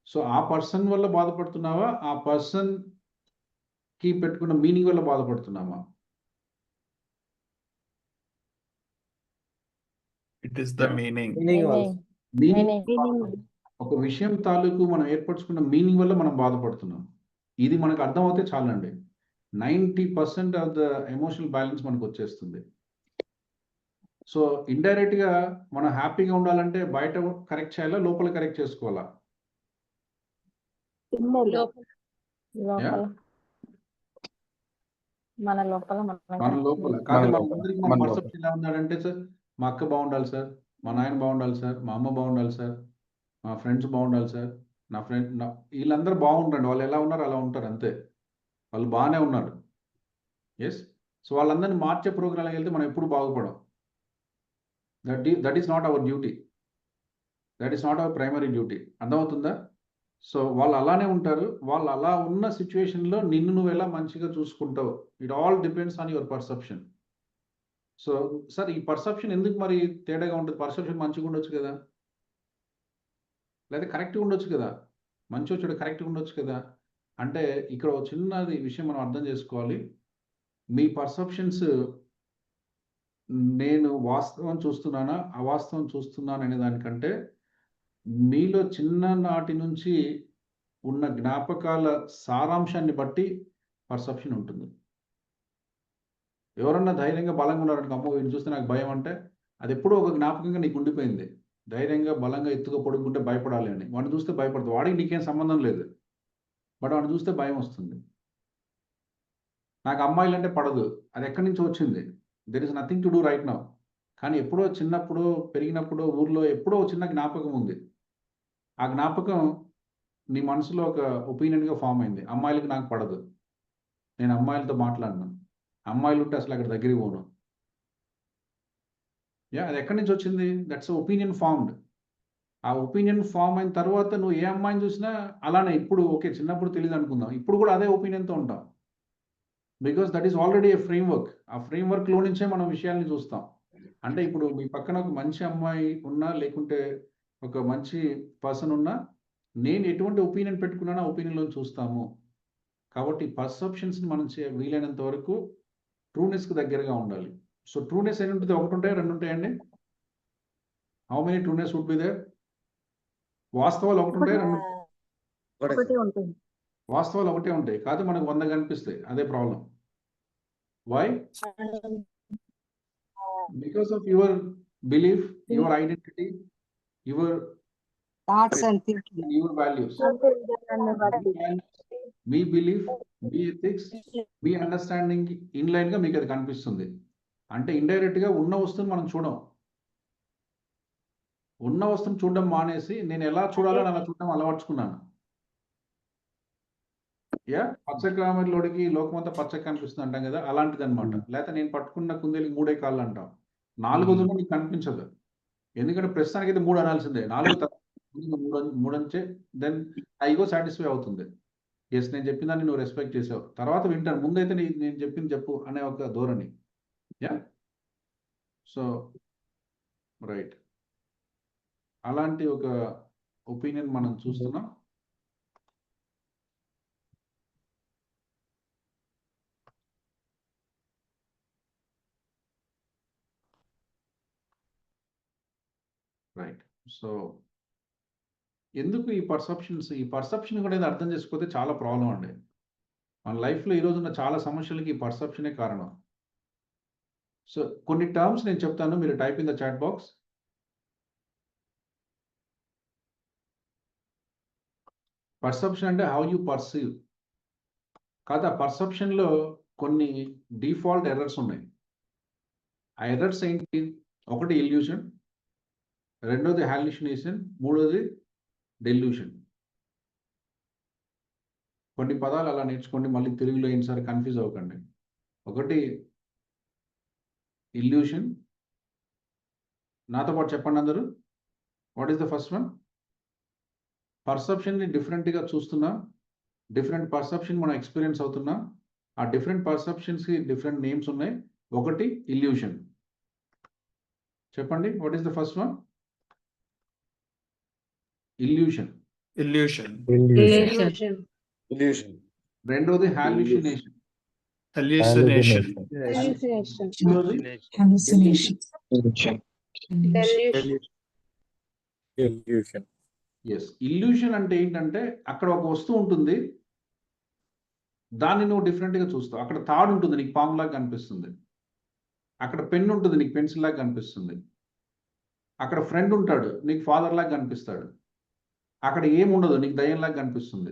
సో ఆ పర్సన్ వల్ల బాధపడుతున్నావా? ఆ పర్సన్‌కి పెట్టుకున్న మీనింగ్ వల్ల బాధపడుతున్నామా? It is the meaning. Meaning ఒక విషయం తాలూకు మనం ఏర్పరచుకున్న మీనింగ్ వల్ల మనం బాధపడుతున్నాం. ఇది మనకు అర్థమవుతే చాలండి. 90% ఆఫ్ ద ఎమోషనల్ బ్యాలెన్స్ మనకొచ్చేస్తుంది. సో ఇండైరెక్ట్‌గా మనం హ్యాపీగా ఉండాలంటే బయట కరెక్ట్ చేయాలా? లోపల కరెక్ట్ చేసుకోవాలా? లోపల మన లోపల మన లోపల. కానీ మనందరికీ మన పర్సెప్షన్ ఎలా ఉన్నాడంటే సార్, మా అక్క బాగుండాలి సార్, మా నాయన బాగుండాలి సార్, మా అమ్మ బాగుండాలి సార్, మా ఫ్రెండ్స్ బాగుండాలి సార్, వీళ్ళందరూ బాగుండండి. వాళ్ళు ఎలా ఉన్నారో అలా ఉంటారు అంతే. వాళ్ళు బాగానే ఉన్నారు. యెస్. సో వాళ్ళందరిని మార్చే ప్రోగ్రామ్‌లోకి వెళ్తే మనం ఎప్పుడు బాగుపడం. That is not our duty. That is not our primary duty. అర్థమవుతుందా? సో వాళ్ళు అలానే ఉంటారు. వాళ్ళు అలా ఉన్న సిట్యుయేషన్‌లో నిన్ను నువ్వు ఎలా మంచిగా చూసుకుంటావు. It all depends on your perception. So sir ఈ పర్సెప్షన్ ఎందుకు మరి తేడాగా ఉంటది? పర్సెప్షన్ మంచిగా ఉండొచ్చు కదా! లేదా కరెక్ట్‌గా ఉండొచ్చు కదా! మంచో చెడో కరెక్ట్‌గా ఉండొచ్చు కదా! అంటే ఇక్కడ ఒక చిన్నది విషయం మనం అర్థం చేసుకోవాలి. మీ పర్సెప్షన్స్ నేను వాస్తవం చూస్తున్నానా? అవాస్తవం చూస్తున్నానా అనే దానికంటే మీలో చిన్ననాటి నుంచి ఉన్న జ్ఞాపకాల సారాంశాన్ని బట్టి పర్సెప్షన్ ఉంటుంది. ఎవరన్నా ధైర్యంగా బలంగా ఉన్నారనుకో, అమ్మో వీడిని చూస్తే నాకు భయం అంటే, అది ఎప్పుడో ఒక జ్ఞాపకంగా నీకు ఉండిపోయింది. ధైర్యంగా, బలంగా, ఎత్తుగా పొడుక్కుంటే భయపడాలి అని. వాడిని చూస్తే భయపడతావు. వాడికి నీకేం సంబంధం లేదు. బట్ వాడిని చూస్తే భయం వస్తుంది. నాకు అమ్మాయిలంటే పడదు. అది ఎక్కడి నుంచో వచ్చింది. There is nothing to do right now. కానీ ఎప్పుడో చిన్నప్పుడు, పెరిగినప్పుడు, ఊర్లో ఎప్పుడో చిన్న జ్ఞాపకం ఉంది. ఆ జ్ఞాపకం నీ మనసులో ఒక ఒపీనియన్‌గా ఫార్మ్ అయింది. అమ్మాయిలకి నాకు పడదు. నేను అమ్మాయిలతో మాట్లాడను. అమ్మాయిలుంటే అసలు అక్కడ దగ్గరికి పోను. అది ఎక్కడి నుంచి వచ్చింది? That's opinion formed. ఆ ఒపీనియన్ ఫార్మ్ అయిన తర్వాత నువ్వు ఏ అమ్మాయిని చూసినా అలానే. ఇప్పుడు ఓకే, చిన్నప్పుడు తెలీదు అనుకుందాం. ఇప్పుడు కూడా అదే ఒపీనియన్‌తో ఉంటాం. Because that is already a framework. ఆ ఫ్రేమ్‌వర్క్‌లో నుంచే మనం విషయాల్ని చూస్తాం. అంటే ఇప్పుడు మీ పక్కన ఒక మంచి అమ్మాయి ఉన్నా, లేకుంటే ఒక మంచి పర్సన్ ఉన్నా, నేను ఎటువంటి ఒపీనియన్ పెట్టుకున్నానో ఆ ఒపీనియన్‌లోని చూస్తాము. కాబట్టి పర్సెప్షన్స్‌ని మనం వీలైనంత వరకు ట్రూనెస్‌కి దగ్గరగా ఉండాలి. సో ట్రూనెస్ ఎన్ని ఉంటుంది? 1 ఉంటాయా? 2 ఉంటాయండి? How many trueness would be there? వాస్తవాలు 1 ఉంటాయా? 2? ఒకటి ఉంటుంది. వాస్తవాలు ఒకటే ఉంటాయి. కాదు మనకు 100 కనిపిస్తాయి. అదే problem. Why? Because of your belief, your identity, your thoughts and thinking. Your values. అంటే విధానాన్ని బట్టి. మీ బిలీఫ్, మీ ఎథిక్స్, మీ అండర్‌స్టాండింగ్ ఇన్‌లైన్‌గా మీకు అది కనిపిస్తుంది. అంటే ఇండైరెక్ట్‌గా ఉన్న వస్తువుని మనం చూడం. ఉన్న వస్తువుని చూడడం మానేసి నేను ఎలా చూడాలో అలా చూడడం అలవర్చుకున్నాను. పచ్చ కామెర్లోడికి లోకమంతా పచ్చగా కనిపిస్తుంది అంటాం కదా! అలాంటిదన్నమాట. లేకపోతే నేను పట్టుకున్న కుందేలుకి 3 కాళ్ళు అంటాం. 4 నీకు కనిపించదు. ఎందుకంటే ప్రస్తుతానికైతే 3 అనాల్సిందే. 4 3 దెన్ ఆ ఇగో సాటిస్ఫై అవుతుంది. యెస్, నేను చెప్పిన దాన్ని నువ్వు రెస్పెక్ట్ చేసావు. తర్వాత వింటాను. ముందైతే నేను చెప్పింది చెప్పు అనే ఒక ధోరణి. So right. అలాంటి ఒక ఒపీనియన్ మనం చూస్తున్నాం. రైట్. సో ఎందుకు ఈ పర్సెప్షన్ కూడా అర్థం చేసుకోకపోతే చాలా ప్రాబ్లమ్ అండి. మన లైఫ్‌లో ఈ రోజున్న చాలా సమస్యలకి ఈ పర్సెప్షనే కారణం. సో కొన్ని టర్మ్స్ నేను చెప్తాను. మీరు type in the chat box. Perception అంటే హౌ యూ పర్సీవ్. కాదు, ఆ పర్సెప్షన్‌లో కొన్ని డిఫాల్ట్ ఎర్రర్స్ ఉన్నాయి. ఆ ఎర్రర్స్ ఏంటి? ఒకటి ఇల్యూషన్, రెండోది హాల్యూసినేషన్, మూడోది డెల్యూషన్. కొన్ని పదాలు అలా నేర్చుకోండి. మళ్ళీ తెలుగులో ఎన్నిసార్లు కన్‌ఫ్యూజ్ అవ్వకండి. ఒకటి ఇల్యూషన్. నాతో పాటు చెప్పండి అందరూ. What is the first one? పర్సెప్షన్‌ని డిఫరెంట్‌గా చూస్తున్నాం. డిఫరెంట్ పర్సెప్షన్ మనం ఎక్స్‌పీరియన్స్ అవుతున్నాం. ఆ డిఫరెంట్ పర్సెప్షన్స్‌కి డిఫరెంట్ నేమ్స్ ఉన్నాయి. ఒకటి ఇల్యూషన్. చెప్పండి. What is the first one? Illusion. Illusion. Illusion. రెండోది హాల్యూసినేషన్. Hallucination. Hallucination. మూడోది Hallucination. Delusion. Illusion. Yes. Illusion అంటే ఏంటంటే అక్కడ ఒక వస్తువు ఉంటుంది. దాన్ని నువ్వు డిఫరెంట్‌గా చూస్తావు. అక్కడ తాడు ఉంటుంది. నీకు పాములాగా కనిపిస్తుంది. అక్కడ పెన్ ఉంటుంది. నీకు పెన్సిల్ లాగా కనిపిస్తుంది. అక్కడ ఫ్రెండ్ ఉంటాడు. నీకు ఫాదర్ లాగా కనిపిస్తాడు. అక్కడ ఏముండదు. నీకు దయ్యంలాగా కనిపిస్తుంది.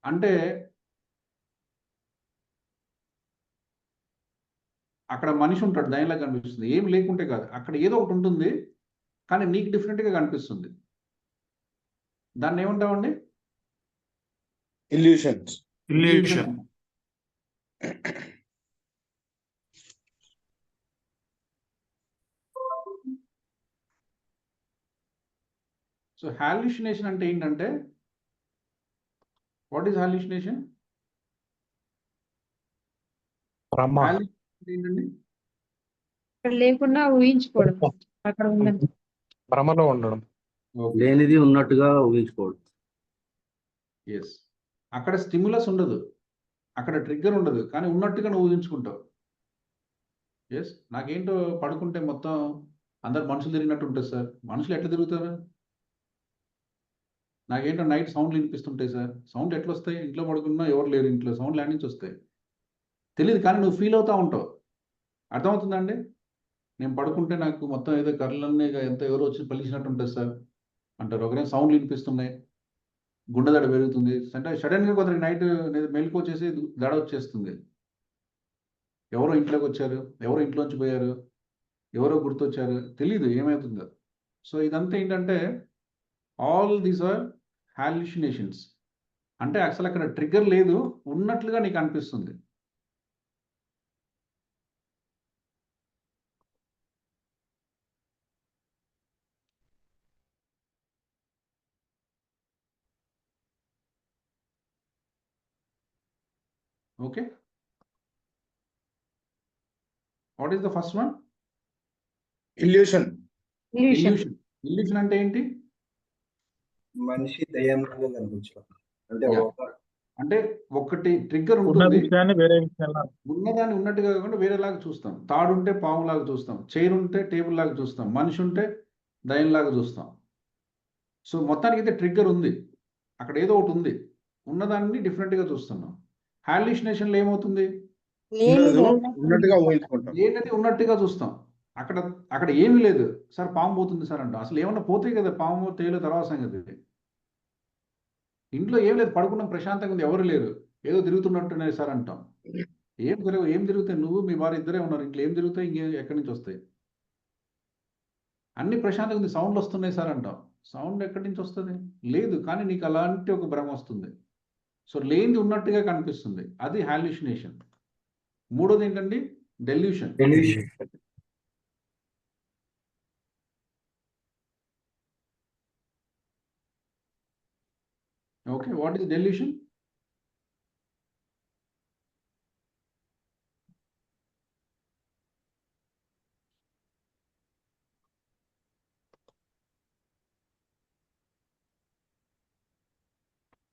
అంటే అక్కడ మనిషి ఉంటాడు. దయ్యంలాగా కనిపిస్తుంది. ఏం లేకుంటే కాదు. అక్కడ ఏదో ఒకటి ఉంటుంది. కానీ నీకు డిఫరెంట్‌గా కనిపిస్తుంది. దాన్ని ఏమంటామండి? Illusions. Illusion. సో హాల్యూసినేషన్ అంటే ఏంటంటే వాట్ ఈస్ హాల్యూసినేషన్? హాల్యూసినేషన్ ఏంటండి? అక్కడ లేకుండా ఊహించుకోవడం అక్కడ ఉందని. భ్రమలో ఉండడం. ఓకే. లేనిది ఉన్నట్టుగా ఊహించుకోవడం. యెస్. అక్కడ స్టిమ్యులస్ ఉండదు. అక్కడ ట్రిగ్గర్ ఉండదు. కానీ ఉన్నట్టుగా నువ్వు ఊహించుకుంటావు. యెస్. నాకేంటో పడుకుంటే మొత్తం అందరు మనుషులు తిరిగినట్టు ఉంటది సార్. మనుషులు ఎట్లా తిరుగుతారు? నాకేంటో నైట్ సౌండ్‌లు వినిపిస్తుంటాయి సార్. సౌండ్‌లు ఎట్లొస్తాయి? ఇంట్లో పడుకున్నా ఎవరు లేరు ఇంట్లో. సౌండ్‌లు యాడ నుంచి వస్తాయి? తెలియదు, కానీ నువ్వు ఫీల్ అవుతూ ఉంటావు. అర్థమవుతుందండి? నేను పడుకుంటే నాకు మొత్తం ఏదో కర్రలన్నీ ఎంత ఎవరో వచ్చి పలిచినట్టు ఉంటుంది సార్ అంటారు. ఒకరేం సౌండ్లు వినిపిస్తున్నాయి, గుండె దడ పెరుగుతుంది అంటే సడన్గా కొందరికి నైట్ మెలకు వచ్చేసి దడ వచ్చేస్తుంది. ఎవరో ఇంట్లోకి వచ్చారు, ఎవరో ఇంట్లోంచి పోయారు, ఎవరో గుర్తొచ్చారు, తెలీదు ఏమవుతుందో. సో ఇదంతా ఏంటంటే ఆల్ దీస్ ఆర్ హాల్యూసినేషన్స్. అంటే అసలు అక్కడ ట్రిగ్గర్ లేదు, ఉన్నట్లుగా నీకు అనిపిస్తుంది. Okay, what is the first one? Illusion. Illusion. Illusion అంటే ఏంటి? మనిషి దయ్యంలాగా కనిపించడం. అంటే Yeah. ఒక- అంటే ఒకటి ట్రిగ్గర్ ఉన్న ఉంటుంది, విషయాన్ని వేరే విషయంలో ఉన్నదాన్ని ఉన్నట్టుగా కాకుండా వేరేలాగా చూస్తాం. తాడు ఉంటే పాములాగా చూస్తాం, చైర్ ఉంటే టేబుల్ లాగా చూస్తాం, మనిషి ఉంటే దయ్యంలాగా చూస్తాం. సో మొత్తానికి అయితే ట్రిగ్గర్ ఉంది, అక్కడ ఏదో ఒకటి ఉంది, ఉన్నదాన్ని డిఫరెంట్గా చూస్తున్నాం. హాల్యూసినేషన్లో ఏమవుతుంది? ఉన్నట్టుగా ఊహించుకుంటాం. ఏంటంటే ఉన్నట్టుగా చూస్తాం. అక్కడ అక్కడ ఏమీ లేదు సార్, పాము పోతుంది సార్ అంటాం. అసలు ఏమన్నా పోతాయి కదా, పాము తేలు తర్వాత సంగతి. ఇంట్లో ఏం లేదు, పడుకున్నాం ప్రశాంతంగా ఉంది, ఎవరు లేరు, ఏదో తిరుగుతున్నట్టున్నాయి సార్ అంటాం. ఏం తిరుగుతాయి? నువ్వు మీ వారు ఇద్దరే ఉన్నారు ఇంట్లో, ఏం తిరుగుతాయి? ఎక్కడి నుంచి వస్తాయి? అన్ని ప్రశాంతంగా ఉంది, సౌండ్లు వస్తున్నాయి సార్ అంటాం. సౌండ్ ఎక్కడి నుంచి వస్తుంది? లేదు, కానీ నీకు అలాంటి ఒక భ్రమ వస్తుంది. సో లేనిది ఉన్నట్టుగా కనిపిస్తుంది, అది హాల్యూసినేషన్. మూడోది ఏంటండి? Delusion. Okay, what is delusion?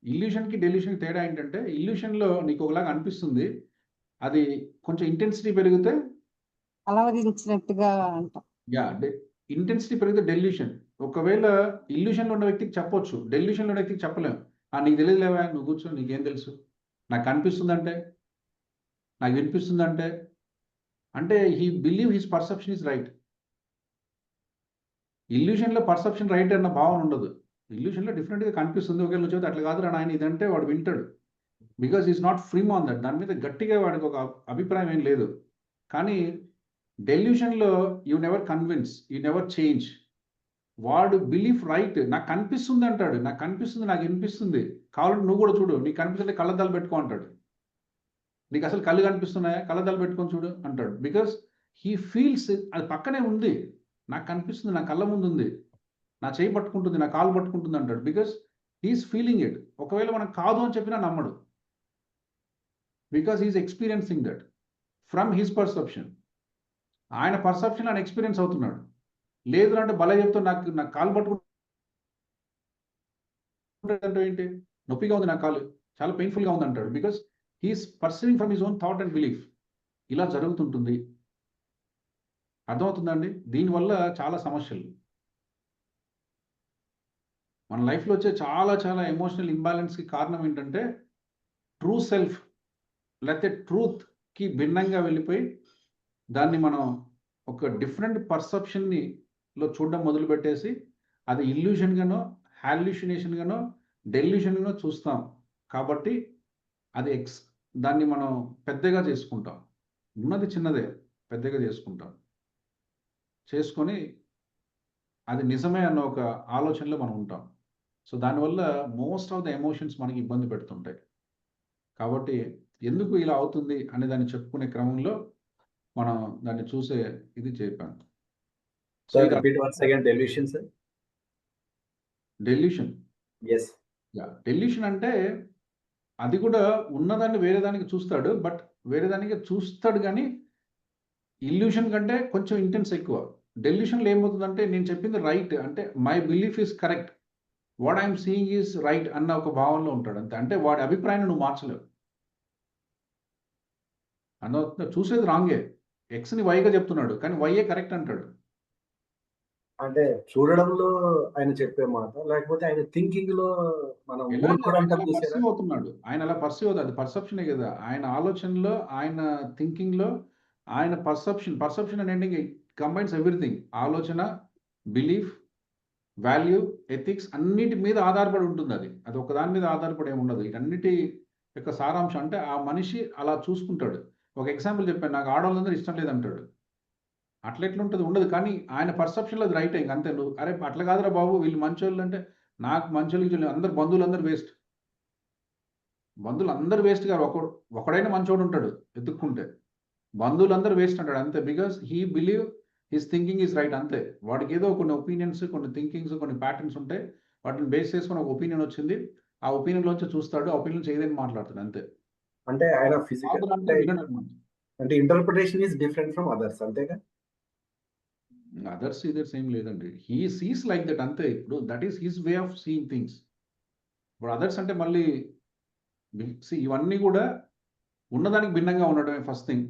ఇల్యూషన్కి డెల్యూషన్కి తేడా ఏంటంటే, ఇల్యూషన్లో నీకు ఒకలాగా అనిపిస్తుంది, అది కొంచెం ఇంటెన్సిటీ పెరిగితే అలవరించినట్టుగా అంటాం. ఇంటెన్సిటీ పెరిగితే డెల్యూషన్. ఒకవేళ ఇల్యూషన్లో ఉన్న వ్యక్తికి చెప్పొచ్చు, డెల్యూషన్లో ఉన్న వ్యక్తికి చెప్పలేము. నీకు తెలియదులేవా, నువ్వు కూర్చో, నీకేం తెలుసు, నాకు అనిపిస్తుందంటే, నాకు వినిపిస్తుందంటే, అంటే he believe his perception is right. ఇల్యూషన్లో పర్సెప్షన్ రైట్ అన్న భావన ఉండదు. ఇల్యూషన్లో డిఫరెంట్గా కనిపిస్తుంది, ఒకవేళ నువ్వు చెబితే అట్లా కాదురా నాయన ఇదంటే వాడు వింటాడు, because is not free on that. దాని మీద గట్టిగా వాడికి ఒక అభిప్రాయం ఏం లేదు. కానీ డెల్యూషన్లో you never convince, you never change. వాడు బిలీఫ్ రైట్, నాకు కనిపిస్తుంది అంటాడు, నాకు కనిపిస్తుంది, నాకు వినిపిస్తుంది, కావాలంటే నువ్వు కూడా చూడు, నీకు కనిపిస్తుంటే కళ్ళద్దాలు పెట్టుకో అంటాడు. నీకు అసలు కళ్ళు కనిపిస్తున్నాయా, కళ్ళద్దాలు పెట్టుకొని చూడు అంటాడు. బికాస్ హీ ఫీల్స్ అది పక్కనే ఉంది, నాకు కనిపిస్తుంది, నా కళ్ళ ముందు ఉంది, నా చేయి పట్టుకుంటుంది, నా కాలు పట్టుకుంటుంది అంటాడు. Because he is feeling it. ఒకవేళ మనం కాదు అని చెప్పినా నమ్మడు, because he is experiencing that from his perception. ఆయన పర్సెప్షన్ ఆయన ఎక్స్పీరియన్స్ అవుతున్నాడు. లేదు అంటే భలే చెప్తా, నాకు కాలు పట్టుకుంటే ఏంటి, నొప్పిగా ఉంది నా కాలు, చాలా పెయిన్ఫుల్గా ఉంది అంటాడు. Because he is perceiving from his own thought and belief. ఇలా జరుగుతుంటుంది. అర్థమవుతుందండి? దీనివల్ల చాలా సమస్యలు మన లైఫ్లో వచ్చే చాలా చాలా ఎమోషనల్ ఇంబ్యాలెన్స్కి కారణం ఏంటంటే, ట్రూ సెల్ఫ్ లేకపోతే ట్రూత్కి భిన్నంగా వెళ్ళిపోయి దాన్ని మనం ఒక డిఫరెంట్ పర్సెప్షన్లో చూడడం మొదలుపెట్టేసి అది ఇల్యూషన్గానో హాల్యూసినేషన్గానో డెల్యూషన్గానో చూస్తాం. కాబట్టి అది దాన్ని మనం పెద్దగా చేసుకుంటాం. ఉన్నది చిన్నదే, పెద్దగా చేసుకొని అది నిజమే అన్న ఒక ఆలోచనలో మనం ఉంటాం. సో దానివల్ల మోస్ట్ ఆఫ్ ద ఎమోషన్స్ మనకి ఇబ్బంది పెడుతుంటాయి. కాబట్టి ఎందుకు ఇలా అవుతుంది అనే దాన్ని చెప్పుకునే క్రమంలో మనం దాన్ని చూసే ఇది చెప్పాను. So repeat once again, delusion, sir. Delusion. Yes. Delusion అంటే అది కూడా ఉన్నదాన్ని వేరే దానికి చూస్తాడు, బట్ వేరే దానికి చూస్తాడు కానీ ఇల్యూషన్ కంటే కొంచెం ఇంటెన్స్ ఎక్కువ. డెల్యూషన్లో ఏమవుతుందంటే, నేను చెప్పింది రైట్ అంటే my belief is correct, what I'm seeing is right అన్న ఒక భావనలో ఉంటాడు అంతే. అంటే వాడి అభిప్రాయాన్ని నువ్వు మార్చలేవు. చూసేది రాంగే, ఎక్స్ని వైగా చెప్తున్నాడు కానీ వైఏ కరెక్ట్ అంటాడు. అంటే చూడడంలో ఆయన చెప్పే మాట, లేకపోతే ఆయన థింకింగ్ లో మనం ఎలా మూడ్ కూడా ఆయన అంటాం అలా చూసారా? పర్సీవ్ అవుతున్నాడు. ఆయన అలా పర్సీవ్ అవుతాడు. అది పర్సెప్షనే కదా! ఆయన ఆలోచనలో, ఆయన థింకింగ్‌లో, ఆయన పర్సెప్షన్ అనేది కంబైన్స్ ఎవ్రీథింగ్. ఆలోచన, బిలీఫ్, వాల్యూ, ఎథిక్స్ అన్నిటి మీద ఆధారపడి ఉంటుందది. అది ఒక దాని మీద ఆధారపడి ఏమి ఉండదు. వీటన్నిటి యొక్క సారాంశం అంటే ఆ మనిషి అలా చూసుకుంటాడు. ఒక ఎగ్జాంపుల్ చెప్పాను. నాకు ఆడోళ్ళందరూ ఇష్టం లేదంటాడు. అట్లెట్లుంటది? ఉండదు. కానీ ఆయన పర్సెప్షన్‌లో అది రైటే ఇంక అంతే. నువ్వు అరే! అట్లా కాదురా బాబు వీళ్ళు మంచోళ్ళు అంటే, నాకు మంచోళ్ళు గిచోళ్ళు అందరూ బంధువులందరూ వేస్ట్. బంధువులందరూ వేస్ట్ గారు. ఒకడైనా మంచోడుంటాడు ఎతుక్కుంటే. బంధువులందరూ వేస్ట్ అంటాడు అంతే. Because he believe his thinking is right అంతే. వాడికేదో కొన్ని ఒపీనియన్స్, కొన్ని థింకింగ్స్, కొన్ని ప్యాటర్న్స్ ఉంటాయి. వాటిని బేస్ చేసుకొని ఒక ఒపీనియన్ వచ్చింది. ఆ ఒపీనియన్‌లోంచి చూస్తాడు. ఆ ఒపీనియన్ నుంచి ఏదైనా మాట్లాడతాడు అంతే. అంటే ఆయన ఫిజికల్ కాదురంటే వినడనమాట. అంటే interpretation is different from others, అంతేగా? అదర్స్ ఇదర్స్ ఏం లేదండి. హీ సీస్ లైక్ దట్ అంతే. ఇప్పుడు that is his way of seeing things. ఇప్పుడు అదర్స్ అంటే మళ్ళీ ఇవన్నీ కూడా ఉన్నదానికి భిన్నంగా ఉండడమే ఫస్ట్ థింగ్.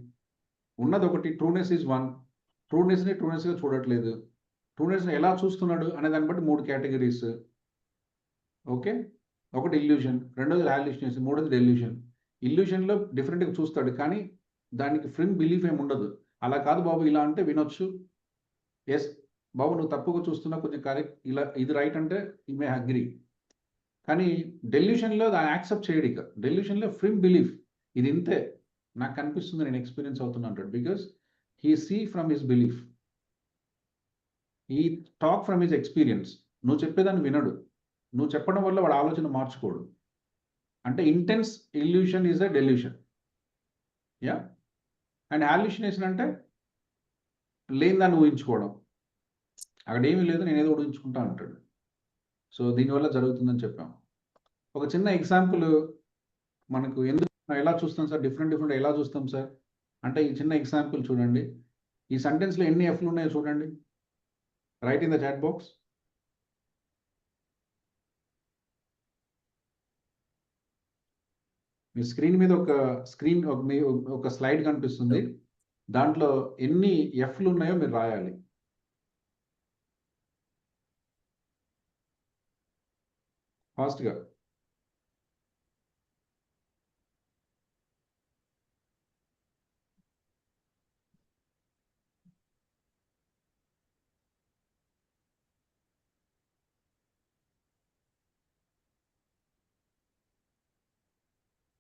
ఉన్నదొకటి ట్రూనెస్ ఈజ్ వన్. ట్రూనెస్‌గా చూడట్లేదు. ట్రూనెస్‌ని ఎలా చూస్తున్నాడు అనే దాన్ని బట్టి 3 కేటగరీస్. ఓకే. ఒకటి ఇల్యూషన్, రెండోది హాలుసినేషన్, మూడోది డెల్యూషన్. ఇల్యూషన్‌లో డిఫరెంట్‌గా చూస్తాడు. కానీ దానికి ఫిర్మ్ బిలీఫ్ ఏమి ఉండదు. అలా కాదు బాబు ఇలా అంటే వినొచ్చు. యెస్ బాబు నువ్వు తప్పుగా చూస్తున్నావు కొంచెం కరెక్ట్. ఇలా ఇది రైట్ అంటే యూ మే అగ్రీ. కానీ డెల్యూషన్‌లో దాన్ని యాక్సెప్ట్ చేయడిక. డెల్యూషన్‌లో ఫిర్మ్ బిలీఫ్. ఇది ఇంతే. నాకు కనిపిస్తుంది నేను ఎక్స్‌పీరియన్స్ అవుతున్నా అంటాడు. Because he see from his belief. He talk from his experience. నువ్వు చెప్పేదాన్ని వినడు. నువ్వు చెప్పడం వల్ల వాడి ఆలోచన మార్చుకోడు. అంటే intense illusion is a delusion. Yeah! And hallucination అంటే లేని దాన్ని ఊహించుకోవడం. అక్కడేమీ లేదు నేనేదో ఊహించుకుంటా అంటాడు. సో దీనివల్ల జరుగుతుందని చెప్పాం. ఒక చిన్న ఎగ్జాంపుల్ మనకు ఎందుకు ఎలా చూస్తాం సార్? డిఫరెంట్ ఎలా చూస్తాం సార్? అంటే ఈ చిన్న ఎగ్జాంపుల్ చూడండి. ఈ సెంటెన్స్‌లో ఎన్ని ఎఫ్‌లు ఉన్నాయో చూడండి. Write in the chat box. మీ స్క్రీన్ మీద ఒక స్లైడ్ కనిపిస్తుంది. దాంట్లో ఎన్ని ఎఫ్‌లు ఉన్నాయో మీరు రాయాలి. ఫాస్ట్‌గా.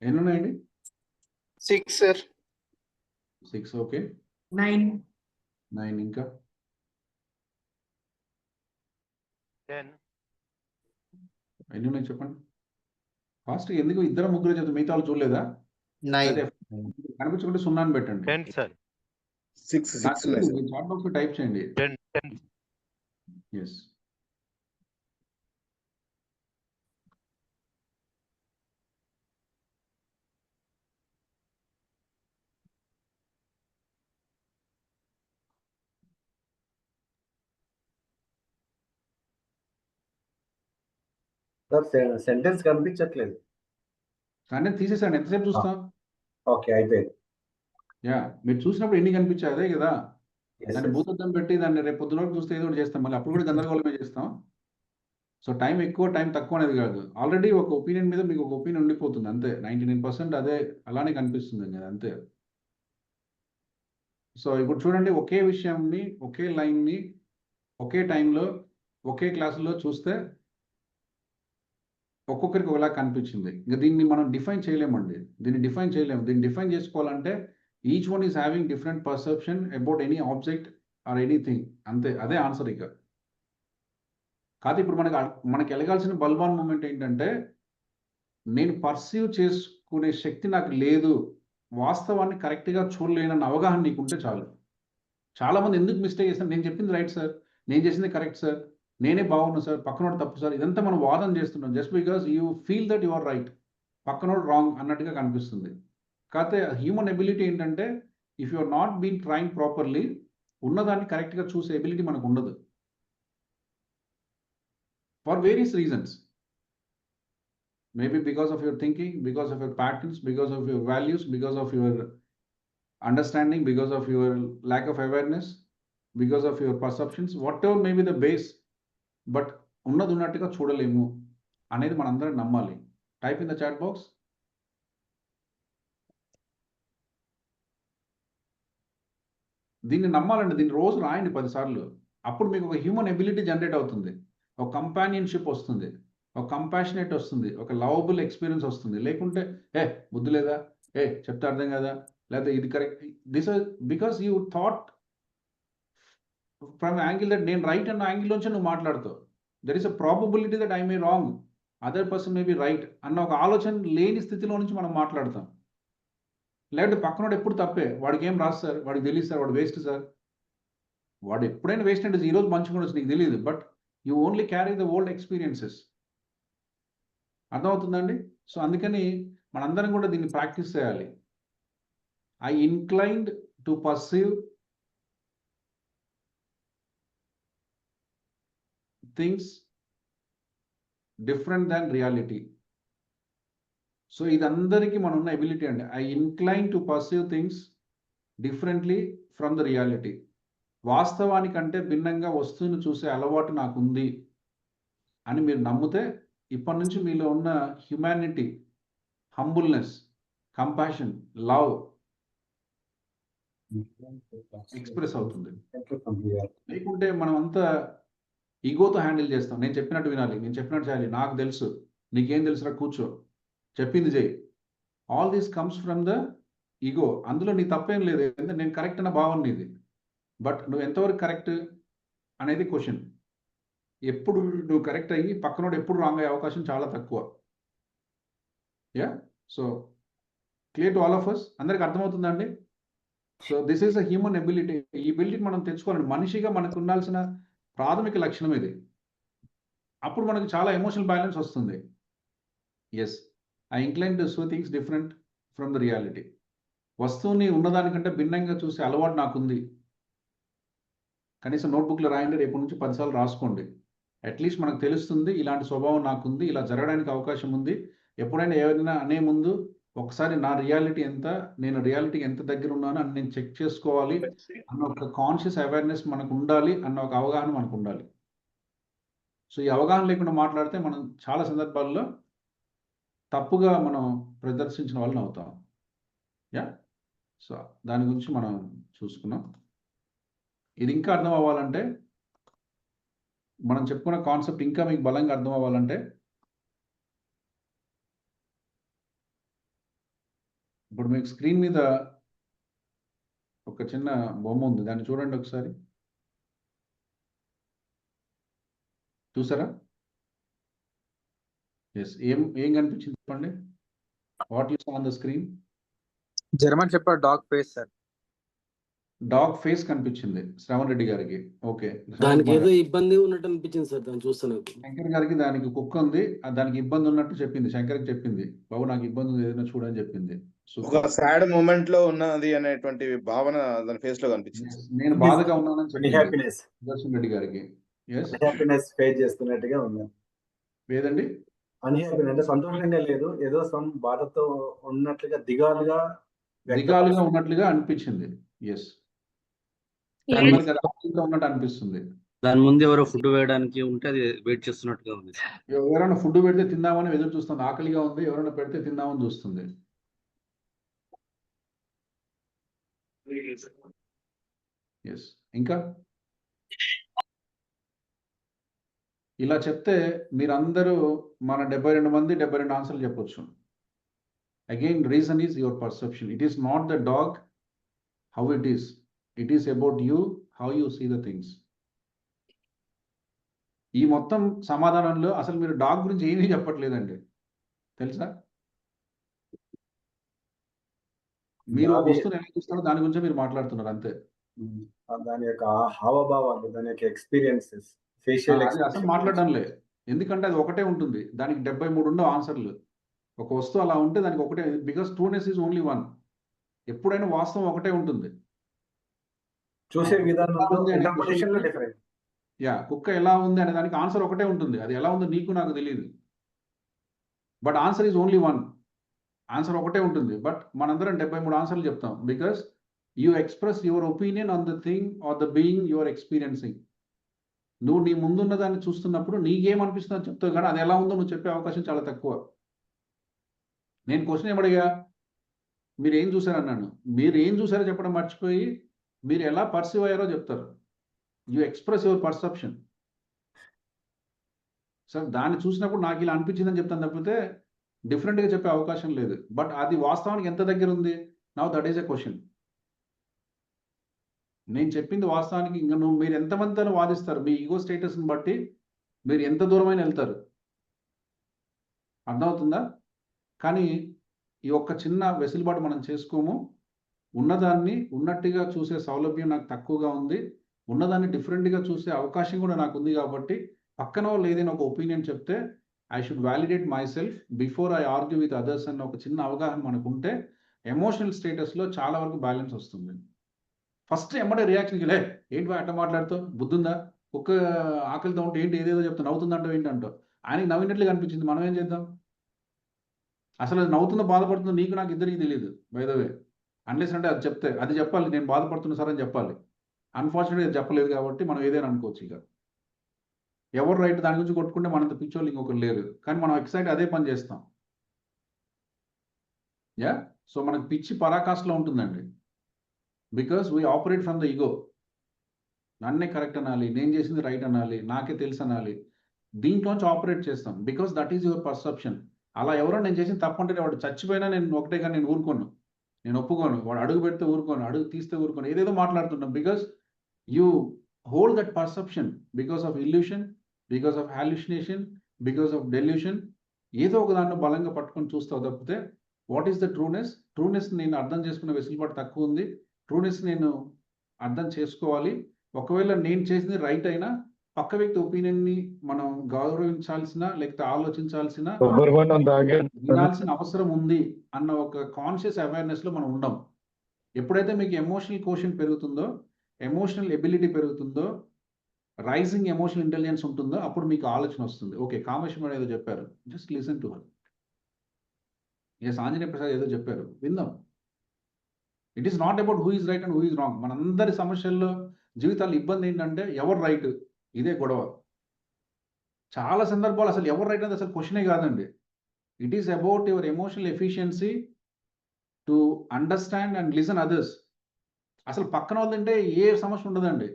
ఎన్నున్నాయండి? 6 sir. 6 ఓకే. 9. 9 ఇంకా? 10. ఎన్నున్నాయి చెప్పండి? ఫాస్ట్‌గా ఎందుకు ఇద్దరు ముగ్గురే చెప్తారు మిగతా వాళ్ళు చూడలేదా? 9. అయితే కనిపించకుంటే 0 అని పెట్టండి. 10 sir. 6 నాకు ఉన్నాయి తెలుసు, చాట్ బాక్స్‌లో టైప్ చేయండి. 10. యెస్. సార్ సెంటెన్స్ కనిపించట్లేదు. కానీ తీసేసాను. ఎంతసేపు చూస్తాం? ఓకే, అయిపోయింది. యాహ్! మీరు చూసినప్పుడు ఎన్ని కనిపించాయి అదే కదా! Yes, దాన్ని yes. భూతద్దం పెట్టి దాన్ని రేపు పొద్దున వరకు చూస్తే ఏదో ఒకటి చేస్తాం. మళ్ళీ అప్పుడు కూడా గందరగోళమే చేస్తాం. సో టైం ఎక్కువ, టైం తక్కువ అనేది కాదు. ఆల్రెడీ ఒక ఒపీనియన్ మీద మీకు ఒక ఒపీనియన్ ఉండిపోతుంది అంతే. 99% అదే అలానే కనిపిస్తుందండి అది అంతే. సో ఇప్పుడు చూడండి ఒకే విషయంని, ఒకే లైన్‌ని, ఒకే టైంలో, ఒకే క్లాస్‌లో చూస్తే ఒక్కొక్కరికి ఒకలా కనిపించింది. ఇంక దీన్ని మనం డిఫైన్ చేయలేమండి. దీన్ని డిఫైన్ చేయలేము. దీన్ని డిఫైన్ చేసుకోవాలంటే each one is having different perception about any object or anything అంతే. అదే ఆన్సర్ ఇక. కాతే ఇప్పుడు మనకి ఎలగాల్సిన బల్బాన్ మూమెంట్ ఏంటంటే, నేను పర్సీవ్ చేసుకునే శక్తి నాకు లేదు. వాస్తవాన్ని కరెక్ట్‌గా చూడలేనన్న అవగాహన నీకుంటే చాలు. చాలామంది ఎందుకు మిస్టేక్ చేస్తారు? నేను చెప్పింది రైట్ సార్. నేను చేసింది కరెక్ట్ సార్. నేనే బాగున్నా సార్. పక్కనోడు తప్పు సార్. ఇదంతా మనం వాదన చేస్తున్నాం. Just because you feel that you are right. పక్కనోడు రాంగ్ అన్నట్టుగా కనిపిస్తుంది. కాతే హ్యూమన్ ఎబిలిటీ ఏంటంటే, if you are not been trained properly ఉన్నదాన్ని కరెక్ట్‌గా చూసే ఎబిలిటీ మనకుండదు. For various reasons. Maybe because of your thinking, because of your patterns, because of your values, because of your understanding, because of your lack of awareness, because of your perceptions, whatever may be the base, but ఉన్నది ఉన్నట్టుగా చూడలేము అనేది మనందరం నమ్మాలి. Type in the chat box. దీన్ని నమ్మాలండి, దీన్ని రోజు రాయండి 10 సార్లు. అప్పుడు మీకు ఒక హ్యూమన్ ఎబిలిటీ జనరేట్ అవుతుంది, ఒక కంపానియన్షిప్ వస్తుంది, ఒక కంపాషనేట్ వస్తుంది, ఒక లవబుల్ ఎక్స్పీరియన్స్ వస్తుంది. లేకుంటే బుద్ధి లేదా, చెప్తే అర్థం కదా, లేదా ఇది correct, this because you thought from angle that నేను రైట్ అన్న యాంగిల్ నుంచి నువ్వు మాట్లాడుతావు. There is a probability that I may wrong, other person may be right అన్న ఒక ఆలోచన లేని స్థితిలో నుంచి మనం మాట్లాడతాం. లేకపోతే పక్కనోడు ఎప్పుడు తప్పే, వాడికి ఏం రాదు సార్, వాడికి తెలియదు సార్, వాడు వేస్ట్ సార్. వాడు ఎప్పుడైనా వేస్ట్ అంటే ఈరోజు మంచిగా ఉండొచ్చు, నీకు తెలియదు, but you only carry the old experiences. అర్థమవుతుందండి? సో అందుకని మనందరం కూడా దీన్ని ప్రాక్టీస్ చేయాలి. I inclined to perceive things different than reality. So ఇది అందరికీ మనం ఉన్న ఎబిలిటీ అండి. I incline to perceive things differently from the reality. వాస్తవానికంటే భిన్నంగా వస్తువుని చూసే అలవాటు నాకుంది అని మీరు నమ్మితే ఇప్పటి నుంచి మీలో ఉన్న humanity, humbleness, compassion, love express అవుతుంది. లేకుంటే మనం అంతా ఈగోతో హ్యాండిల్ చేస్తాం. నేను చెప్పినట్టు వినాలి, నేను చెప్పినట్టు చేయాలి, నాకు తెలుసు, నీకేం తెలుసురా, కూర్చో, చెప్పింది చేయి. All this comes from the ego. అందులో నీ తప్పేం లేదు, ఎందుకంటే నేను కరెక్ట్ అన్న భావన నీది, బట్ నువ్వు ఎంతవరకు కరెక్ట్ అనేది క్వశ్చన్. ఎప్పుడు నువ్వు కరెక్ట్ అయ్యి పక్కనోడు ఎప్పుడు రాంగ్ అయ్యే అవకాశం చాలా తక్కువ. Yeah, so clear to all of us, అందరికి అర్థమవుతుందండి? So this is a human ability. ఈ ఎబిలిటీ మనం తెచ్చుకోవాలండి. మనిషిగా మనకు ఉండాల్సిన ప్రాథమిక లక్షణం ఇది. అప్పుడు మనకు చాలా ఎమోషనల్ బ్యాలెన్స్ వస్తుంది. Yes, I incline to sue things different from the reality. వస్తువుని ఉన్నదానికంటే భిన్నంగా చూసే అలవాటు నాకుంది. కనీసం నోట్బుక్లో రాయండి, రేపు నుంచి 10 సార్లు రాసుకోండి. అట్లీస్ట్ మనకు తెలుస్తుంది ఇలాంటి స్వభావం నాకుంది, ఇలా జరగడానికి అవకాశం ఉంది. ఎప్పుడైనా ఎవరైనా అనే ముందు ఒకసారి నా రియాలిటీ ఎంత, నేను రియాలిటీకి ఎంత దగ్గర ఉన్నాను అని నేను చెక్ చేసుకోవాలి అన్న ఒక కాన్షియస్ అవేర్నెస్ మనకు ఉండాలి, అన్న ఒక అవగాహన మనకు ఉండాలి. సో ఈ అవగాహన లేకుండా మాట్లాడితే మనం చాలా సందర్భాల్లో తప్పుగా మనం ప్రదర్శించిన వాళ్ళని అవుతాం. యా, సో దాని గురించి మనం చూసుకున్నాం. ఇది ఇంకా అర్థం అవ్వాలంటే, మనం చెప్పుకున్న కాన్సెప్ట్ ఇంకా మీకు బలంగా అర్థం అవ్వాలంటే, ఇప్పుడు మీకు స్క్రీన్ మీద ఒక చిన్న బొమ్మ ఉంది, దాన్ని చూడండి ఒకసారి. చూసారా? ఎస్, ఏం కనిపించింది చెప్పండి. What you saw on the screen? German చెప్పారు dog face sir. Dog face కనిపించింది శ్రవణ్ రెడ్డి గారికి. ఓకే, దానికి ఏదో ఇబ్బంది ఉన్నట్టు అనిపించింది సార్ దాన్ని చూస్తాను. శంకర్ గారికి దానికి కుక్క ఉంది, దానికి ఇబ్బంది ఉన్నట్టు చెప్పింది. శంకర్కి చెప్పింది, బాబు నాకు ఇబ్బంది ఉంది, ఏదైనా చూడని చెప్పింది. ఒక సాడ్ మూమెంట్ లో ఉన్నది అనేటువంటి భావన దాని ఫేస్ లో కనిపించింది. నేను బాధగా ఉన్నానని చెప్పింది హ్యాపీనెస్, సుదర్శన్ రెడ్డి గారికి. హ్యాపీనెస్ ఫేస్ చేస్తున్నట్టుగా ఉంది. లేదండి, అన్హ్యాపీనెస్ అంటే సంతోషంగా లేదు, ఏదో సమ్ బాధతో ఉన్నట్లుగా, దిగాలుగా ఉన్నట్లుగా అనిపించింది. ఎస్, ఉన్నట్టు అనిపిస్తుంది. దాని ముందు ఎవరో ఫుడ్ వేయడానికి ఉంటే అది వెయిట్ చేస్తున్నట్టుగా ఉంది. ఎవరైనా ఫుడ్ పెడితే తిందామని ఎదురు చూస్తుంది, ఆకలిగా ఉంది, ఎవరైనా పెడితే తిందామని చూస్తుంది. ఎస్, ఇంకా ఇలా చెప్తే మీరందరూ మన 72 మంది 72 ఆన్సర్లు చెప్పొచ్చు. Again reason is your perception. It is not the dog how it is, it is about you, how you see the things. ఈ మొత్తం సమాధానంలో అసలు మీరు డాగ్ గురించి ఏమీ చెప్పట్లేదండి, తెలుసా? మీరు వస్తువుని ఎలా చూస్తారో దాని గురించి మీరు మాట్లాడుతున్నారు అంతే. దాని యొక్క హావభావాలు, దాని యొక్క ఎక్స్పీరియన్సెస్, ఫేషియల్ అసలు మాట్లాడడం లేదు. ఎందుకంటే అది ఒకటే ఉంటుంది, దానికి 73 ఉండవు ఆన్సర్లు. ఒక వస్తువు అలా ఉంటే దానికి ఒకటే, because trueness is only one. ఎప్పుడైనా వాస్తవం ఒకటే ఉంటుంది. చూసే విధానంలో డిఫరెంట్. యా, కుక్క ఎలా ఉంది అనే దానికి ఆన్సర్ ఒకటే ఉంటుంది. అది ఎలా ఉందో నీకు నాకు తెలియదు, but answer is only one. Answer ఒకటే ఉంటుంది, బట్ మనందరం 73 ఆన్సర్లు చెప్తాం. Because you express your opinion on the thing or the being your experiencing. నువ్వు నీ ముందున్న దాన్ని చూస్తున్నప్పుడు నీకేమనిపిస్తుందో చెప్తావు, కానీ అది ఎలా ఉందో నువ్వు చెప్పే అవకాశం చాలా తక్కువ. నేను క్వశ్చన్ ఏమడిగా, మీరు ఏం చూసారన్నాను. మీరు ఏం చూసారో చెప్పడం మర్చిపోయి మీరు ఎలా పర్సీవ్ అయ్యారో చెప్తారు. You express your perception. Sir దాన్ని చూసినప్పుడు నాకు ఇలా అనిపించిందని చెప్తాను తప్పితే డిఫరెంట్గా చెప్పే అవకాశం లేదు. బట్ అది వాస్తవానికి ఎంత దగ్గర ఉంది? Now that is a question. నేను చెప్పింది వాస్తవానికి ఇంకా మీరు ఎంతమందితో వాదిస్తారు, మీ ఈగో స్టేటస్ని బట్టి మీరు ఎంత దూరమైన వెళ్తారు. అర్థమవుతుందా? కానీ ఈ ఒక్క చిన్న వెసులుబాటు మనం చేసుకోము. ఉన్నదాన్ని ఉన్నట్టుగా చూసే సౌలభ్యం నాకు తక్కువగా ఉంది, ఉన్నదాన్ని డిఫరెంట్గా చూసే అవకాశం కూడా నాకు ఉంది. కాబట్టి పక్కన వాళ్ళు ఏదైనా ఒక ఒపీనియన్ చెప్తే I should validate my self before I argue with others అన్న ఒక చిన్న అవగాహన మనకు ఉంటే ఎమోషనల్ స్టేటస్లో చాలా వరకు బ్యాలెన్స్ వస్తుంది. ఫస్ట్ ఎమ్మడే రియాక్షన్కి లే ఏంటి అట్లా మాట్లాడుతావు, బుద్ధుందా, ఒక్క ఆకలితో ఉంటే ఏంటి ఏదేదో చెప్తావు, నవ్వుతుందంటావు ఏంటంటావు. ఆయనకి నవ్వినట్లుగా అనిపించింది, మనం ఏం చేద్దాం? అసలు అది నవ్వుతుందో బాధపడుతుందో నీకు నాకు ఇద్దరికి తెలియదు బై ద వే. అన్లెస్ అంటే అది చెప్తే అది చెప్పాలి, నేను బాధపడుతున్నా సార్ అని చెప్పాలి. అన్ఫార్చునేట్గా అది చెప్పలేదు కాబట్టి మనం ఏదైనా అనుకోవచ్చు. ఇక ఎవరు రైట్ దాని గురించి కొట్టుకుంటే మనంత పిచ్చోళ్ళు ఇంకొకరు లేరు, కానీ మనం ఎక్సైట్ అదే పని చేస్తాం. యా, సో మనకు పిచ్చి పరాకాష్లో ఉంటుందండి. Because we operate from the ego. నన్నే కరెక్ట్ అనాలి, నేను చేసింది రైట్ అనాలి, నాకే తెలుసు అనాలి. దీంట్లోంచి ఆపరేట్ చేస్తాం because that is your perception. అలా ఎవరో నేను చేసిన తప్పంటే వాడు చచ్చిపోయినా నేను ఒకటే, కానీ నేను ఊరుకోను, నేను ఒప్పుకోను. వాడు అడుగు పెడితే ఊరుకోను, అడుగు తీస్తే ఊరుకోను, ఏదేదో మాట్లాడుతున్నాం. Because you hold that perception because of illusion, because of hallucination, because of delusion. ఏదో ఒక దాన్ని బలంగా పట్టుకొని చూస్తావు తప్పితే what is the trueness? Trueness నేను అర్థం చేసుకునే వెసులుబాటు తక్కువ ఉంది. ట్రూనెస్ నేను అర్థం చేసుకోవాలి. ఒకవేళ నేను చేసింది రైట్ అయినా పక్క వ్యక్తి ఒపీనియన్ని మనం గౌరవించాల్సిన, లేకపోతే ఆలోచించాల్సిన, వినాల్సిన అవసరం ఉంది అన్న ఒక కాన్షియస్ అవేర్నెస్లో మనం ఉండం. ఎప్పుడైతే మీకు ఎమోషనల్ కోషెంట్ పెరుగుతుందో, ఎమోషనల్ ఎబిలిటీ పెరుగుతుందో, రైజింగ్ ఎమోషనల్ ఇంటెలిజెన్స్ ఉంటుందో, అప్పుడు మీకు ఆలోచన వస్తుంది. ఓకే, కామేశ్వర ఏదో చెప్పారు, just listen to her. Yes, Anjaneya Prasad ఏదో చెప్పారు, విందాం. It is not about who is right and who is wrong. మనందరి సమస్యల్లో జీవితాల్లో ఇబ్బంది ఏంటంటే ఎవరు రైట్, ఇదే గొడవ. చాలా సందర్భాలు అసలు ఎవరు రైట్ అనేది అసలు క్వశ్చనే కాదండి. It is about your emotional efficiency to understand and listen others. అసలు పక్కన వాళ్ళంటే ఏ సమస్య ఉండదండి.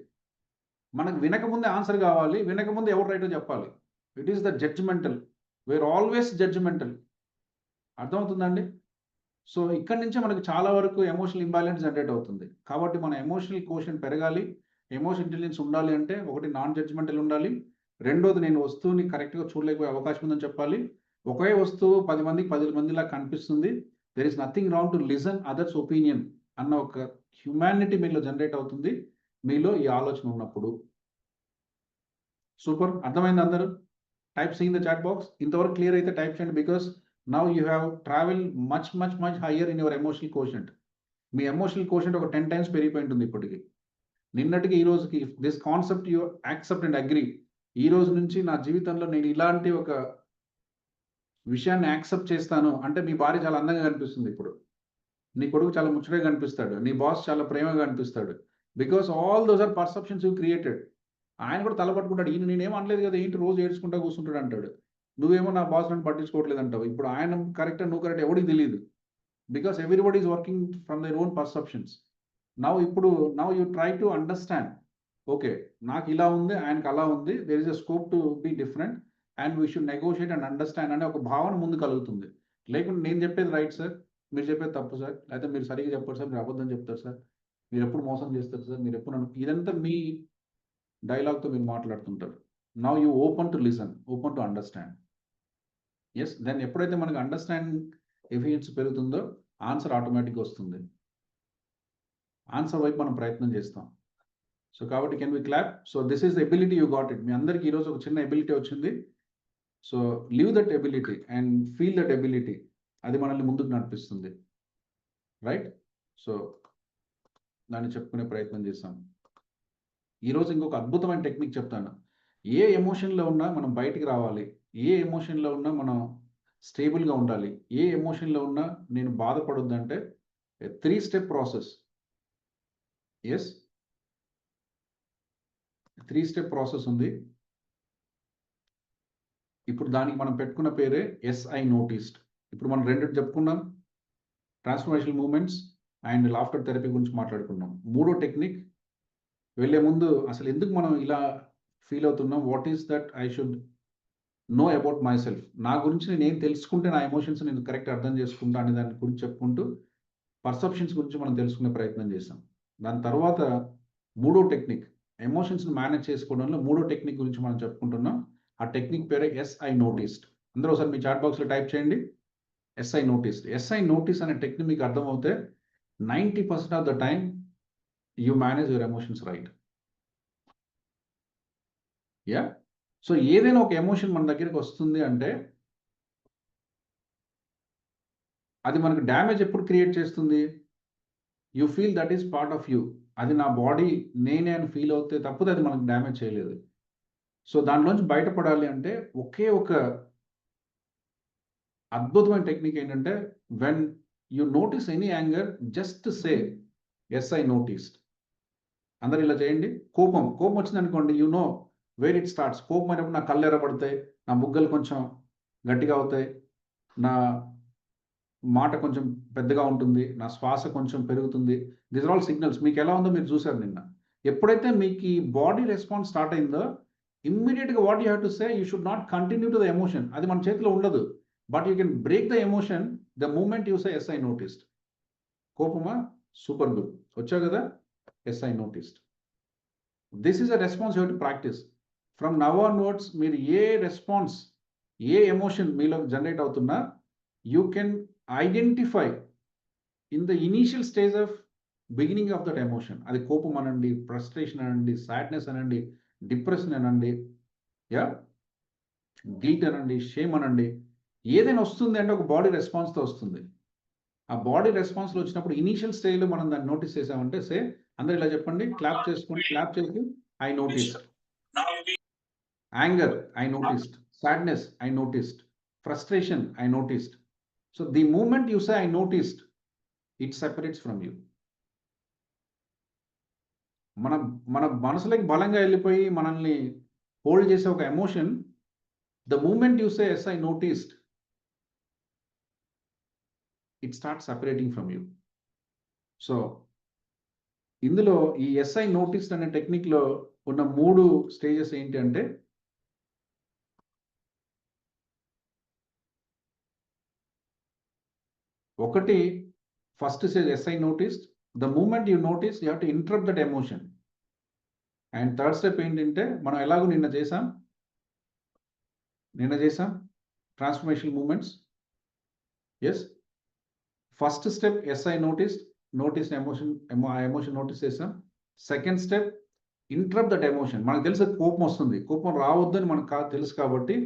మనకు వినకముందే ఆన్సర్ కావాలి, వినకముందే ఎవరు రైటో చెప్పాలి. It is the judgmental. We are always judgmental. అర్థమవుతుందండి? సో ఇక్కడి నుంచే మనకు చాలా వరకు ఎమోషనల్ ఇంబ్యాలెన్స్ జనరేట్ అవుతుంది. కాబట్టి మన ఎమోషనల్ కోషెంట్ పెరగాలి, ఎమోషనల్ ఇంటెలిజెన్స్ ఉండాలి అంటే ఒకటి నాన్ జడ్జిమెంటల్ ఉండాలి, రెండోది నేను వస్తువుని కరెక్ట్గా చూడలేకపోయే అవకాశం ఉందని చెప్పాలి. ఒకే వస్తువు 10 మందికి 10 మందిలా కనిపిస్తుంది, there is nothing wrong to listen others opinion అన్న ఒక హ్యుమానిటీ మీలో జనరేట్ అవుతుంది మీలో ఈ ఆలోచన ఉన్నప్పుడు. సూపర్, అర్థమైంది అందరూ? Type seeing the chat box. ఇంతవరకు క్లియర్ అయితే టైప్ చేయండి. Because now you have travel much much much higher in your emotional quotient. మీ ఎమోషనల్ కోషెంట్ ఒక 10 times పెరిగిపోయి ఉంటుంది ఇప్పటికి. నిన్నటికి ఈ రోజుకి this concept you accept and agree. ఈ రోజు నుంచి నా జీవితంలో నేను ఇలాంటి ఒక విషయాన్ని యాక్సెప్ట్ చేస్తాను అంటే మీ భార్య చాలా అందంగా కనిపిస్తుంది ఇప్పుడు, నీ కొడుకు చాలా ముచ్చటగా కనిపిస్తాడు, నీ బాస్ చాలా ప్రేమగా కనిపిస్తాడు. Because all those are perceptions you created. ఆయన కూడా తలపట్టుకుంటాడు, ఈయన నేనేం అనలేదు కదా, ఏంటి రోజు ఏడ్చుకుంటా కూర్చుంటాడు అంటాడు. నువ్వేమో నా బాస్ నన్ను పట్టించుకోవట్లేదు అంటావు. ఇప్పుడు ఆయన కరెక్ట్ నువ్వు కరెక్ట్ ఎవరికి తెలియదు. Because everybody is working from their own perceptions. Now you try to understand. Okay, నాకు ఇలా ఉంది, ఆయనకు అలా ఉంది, there is a scope to be different and we should negotiate and understand అనే ఒక భావన ముందు కలుగుతుంది. లేకుంటే నేను చెప్పేది రైట్ సార్, మీరు చెప్పేది తప్పు సార్, లేకపోతే మీరు సరిగ్గా చెప్పారు సార్, మీరు అబద్ధం చెప్తారు సార్, మీరు ఎప్పుడు మోసం చేస్తారు సార్, మీరు ఎప్పుడు ఇదంతా మీ డైలాగ్తో మీరు మాట్లాడుతుంటారు. Now you open to listen, open to understand. Yes, then ఎప్పుడైతే మనకు అండర్స్టాండింగ్ ఎఫిషియన్సీ పెరుగుతుందో ఆన్సర్ ఆటోమేటిక్గా వస్తుంది. ఆన్సర్ వైపు మనం ప్రయత్నం చేస్తాం. సో కాబట్టి can we clap? So this is the ability you got it. మీ అందరికీ ఈరోజు ఒక చిన్న ఎబిలిటీ వచ్చింది. So live that ability and feel that ability. అది మనల్ని ముందుకు నడిపిస్తుంది, రైట్? సో దాన్ని చెప్పుకునే ప్రయత్నం చేస్తాం. ఈరోజు ఇంకొక అద్భుతమైన టెక్నిక్ చెప్తాను. ఏ ఎమోషన్లో ఉన్నా మనం బయటికి రావాలి, ఏ ఎమోషన్లో ఉన్నా మనం స్టేబుల్గా ఉండాలి, ఏ ఎమోషన్లో ఉన్నా నేను బాధపడొద్దంటే 3-step process. Yes 3 step process ఉంది. ఇప్పుడు దానికి మనం పెట్టుకున్న పేరే ఎస్ఐ నోటీస్డ్. ఇప్పుడు మనం 2 చెప్పుకున్నాం, transformational moments and laughter therapy గురించి మాట్లాడుకున్నాం. మూడో టెక్నిక్ వెళ్ళే ముందు అసలు ఎందుకు మనం ఇలా ఫీల్ అవుతున్నాం, what is that I should know about my self, నా గురించి నేను ఏం తెలుసుకుంటే నా ఎమోషన్స్ నేను కరెక్ట్ అర్థం చేసుకుంటా అనే దాని గురించి చెప్పుకుంటూ పర్సెప్షన్స్ గురించి మనం తెలుసుకునే ప్రయత్నం చేసాం. దాని తర్వాత మూడో టెక్నిక్ ఎమోషన్స్ని మేనేజ్ చేసుకోవడంలో మూడో టెక్నిక్ గురించి మనం చెప్పుకుంటున్నాం. ఆ టెక్నిక్ పేరే ఎస్ఐ నోటీస్డ్. అందరూ ఒకసారి మీ చాట్ బాక్స్లో టైప్ చేయండి ఎస్ఐ నోటీస్డ్. ఎస్ఐ నోటీస్ అనే టెక్నిక్ మీకు అర్థమవుతే 90% of the time you manage your emotions right. Yeah, so ఏదైనా ఒక ఎమోషన్ మన దగ్గరికి వస్తుంది అంటే అది మనకు డ్యామేజ్ ఎప్పుడు క్రియేట్ చేస్తుంది, you feel that is part of you, అది నా బాడీ నేనే అని ఫీల్ అవుతే తప్పదు అది మనకు డ్యామేజ్ చేయలేదు. సో దానిలోంచి బయటపడాలి అంటే ఒకే ఒక అద్భుతమైన టెక్నిక్ ఏంటంటే when you notice any anger just say yes I noticed. అందరు ఇలా చేయండి. కోపం వచ్చింది అనుకోండి, you know where it starts. కోపం అయినప్పుడు నా కళ్ళు ఎర్రబడతాయి, నా బుగ్గలు కొంచెం గట్టిగా అవుతాయి, నా మాట కొంచెం పెద్దగా ఉంటుంది, నా శ్వాస కొంచెం పెరుగుతుంది. This are all signals. మీకు ఎలా ఉందో మీరు చూసారు నిన్న. ఎప్పుడైతే మీకు ఈ బాడీ రెస్పాన్స్ స్టార్ట్ అయిందో ఇమ్మీడియట్గా what you have to say, you should not continue to the emotion. అది మన చేతిలో ఉండదు, but you can break the emotion the moment you say yes I noticed. కోపమా, సూపర్ గుడ్, వచ్చావు కదా, yes I noticed. This is a response you have to practice. From now onwards మీరు ఏ రెస్పాన్స్, ఏ ఎమోషన్ మీలో జనరేట్ అవుతున్నా you can identify in the initial stage of beginning of that emotion. అది కోపం అనండి, ఫ్రస్ట్రేషన్ అనండి, సాడ్నెస్ అనండి, డిప్రెషన్ అనండి, యా గిల్ట్ అనండి, షేమ్ అనండి, ఏదైనా వస్తుంది అంటే ఒక బాడీ రెస్పాన్స్తో వస్తుంది. ఆ బాడీ రెస్పాన్స్లో వచ్చినప్పుడు ఇనీషియల్ స్టేజ్లో మనం దాన్ని నోటీస్ చేసామంటే సే, అందరూ ఇలా చెప్పండి, క్లాప్ చేసుకోండి, క్లాప్ చేసి I noticed. Anger I noticed, sadness I noticed, frustration I noticed. So the moment you say I noticed, it separates from you. మన మనసులోకి బలంగా వెళ్ళిపోయి మనల్ని హోల్డ్ చేసే ఒక emotion, the moment you say yes I noticed, it start separating from you. So ఇందులో ఈ ఎస్ఐ నోటీస్డ్ అనే టెక్నిక్లో ఉన్న 3 స్టేజెస్ ఏంటి అంటే, ఒకటి first stage yes I noticed, the moment you notice you have to interrupt that emotion. And third step ఏంటంటే మనం ఎలాగో నిన్న చేసాం transformational moments. Yes, first step yes I notice emotion, emotion notice చేసాం. Second step interrupt that emotion. మనకు తెలుసు కోపం వస్తుంది, కోపం రావద్దని మనకు తెలుసు కాబట్టి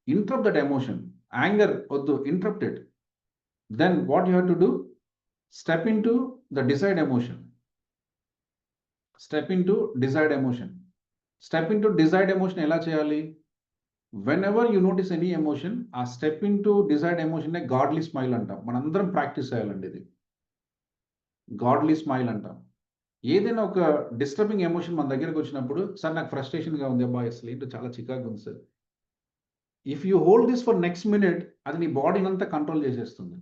ఇంటరప్ట్ దట్ ఎమోషన్. యాంగర్ వద్దు, interrupt it. Then what you have to do, step in to the desired emotion. Step in to desired emotion. Step in to desired emotion ఎలా చేయాలి, whenever you notice any emotion, ఆ స్టెప్ ఇన్ టు డిజైర్డ్ ఎమోషన్నే గాడ్లీ స్మైల్ అంటాం. మనందరం ప్రాక్టీస్ చేయాలండి ఇది, గాడ్లీ స్మైల్ అంటాం. ఏదైనా ఒక డిస్టర్బింగ్ ఎమోషన్ మన దగ్గరకు వచ్చినప్పుడు, సార్ నాకు ఫ్రస్ట్రేషన్గా ఉంది, అబ్బాయి అసలు ఏంటో చాలా చికాకు ఉంది sir, if you hold this for next minute, అది నీ బాడీని అంతా కంట్రోల్ చేసేస్తుంది.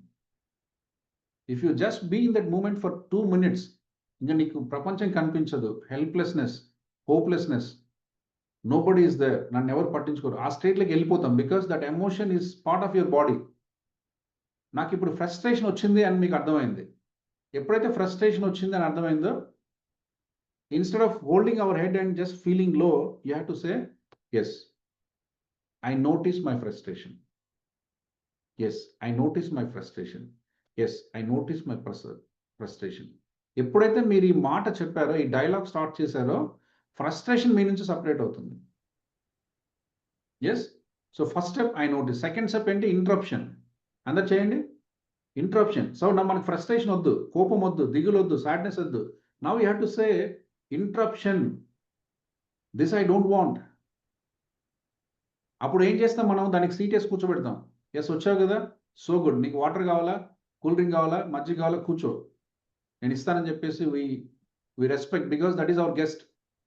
If you just be in that moment for 2 minutes, ఇంకా నీకు ప్రపంచం కనిపించదు, helplessness, hopelessness, nobody is there, నన్ను ఎవరు పట్టించుకోరు, ఆ స్టేట్లోకి వెళ్ళిపోతాం. Because that emotion is part of your body. నాకు ఇప్పుడు ఫ్రస్ట్రేషన్ వచ్చింది అని మీకు అర్థమైంది. ఎప్పుడైతే ఫ్రస్ట్రేషన్ వచ్చింది అని అర్థమైందో, instead of holding our head and just feeling low, you have to say yes I notice my frustration, yes I notice my frustration, yes I notice my frustration. ఎప్పుడైతే మీరు ఈ మాట చెప్పారో, ఈ డైలాగ్ స్టార్ట్ చేశారో, ఫ్రస్ట్రేషన్ మీ నుంచి సపరేట్ అవుతుంది. Yes, so first step I notice. Second step ఏంటి, ఇంటరప్షన్. అందరు చేయండి, ఇంటరప్షన్. సో మనకు ఫ్రస్ట్రేషన్ వద్దు, కోపం వద్దు, దిగులు వద్దు, సాడ్నెస్ వద్దు. Now you have to say interruption, this I don't want. అప్పుడు ఏం చేస్తాం మనం, దానికి సీట్ వేసి కూర్చోబెడతాం. ఎస్, వచ్చావు కదా, సో గుడ్, నీకు వాటర్ కావాలా, కూల్ డ్రింక్ కావాలా, మజ్జిగ కావాలా, కూర్చో, నేను ఇస్తానని చెప్పేసి we respect because that is our guest.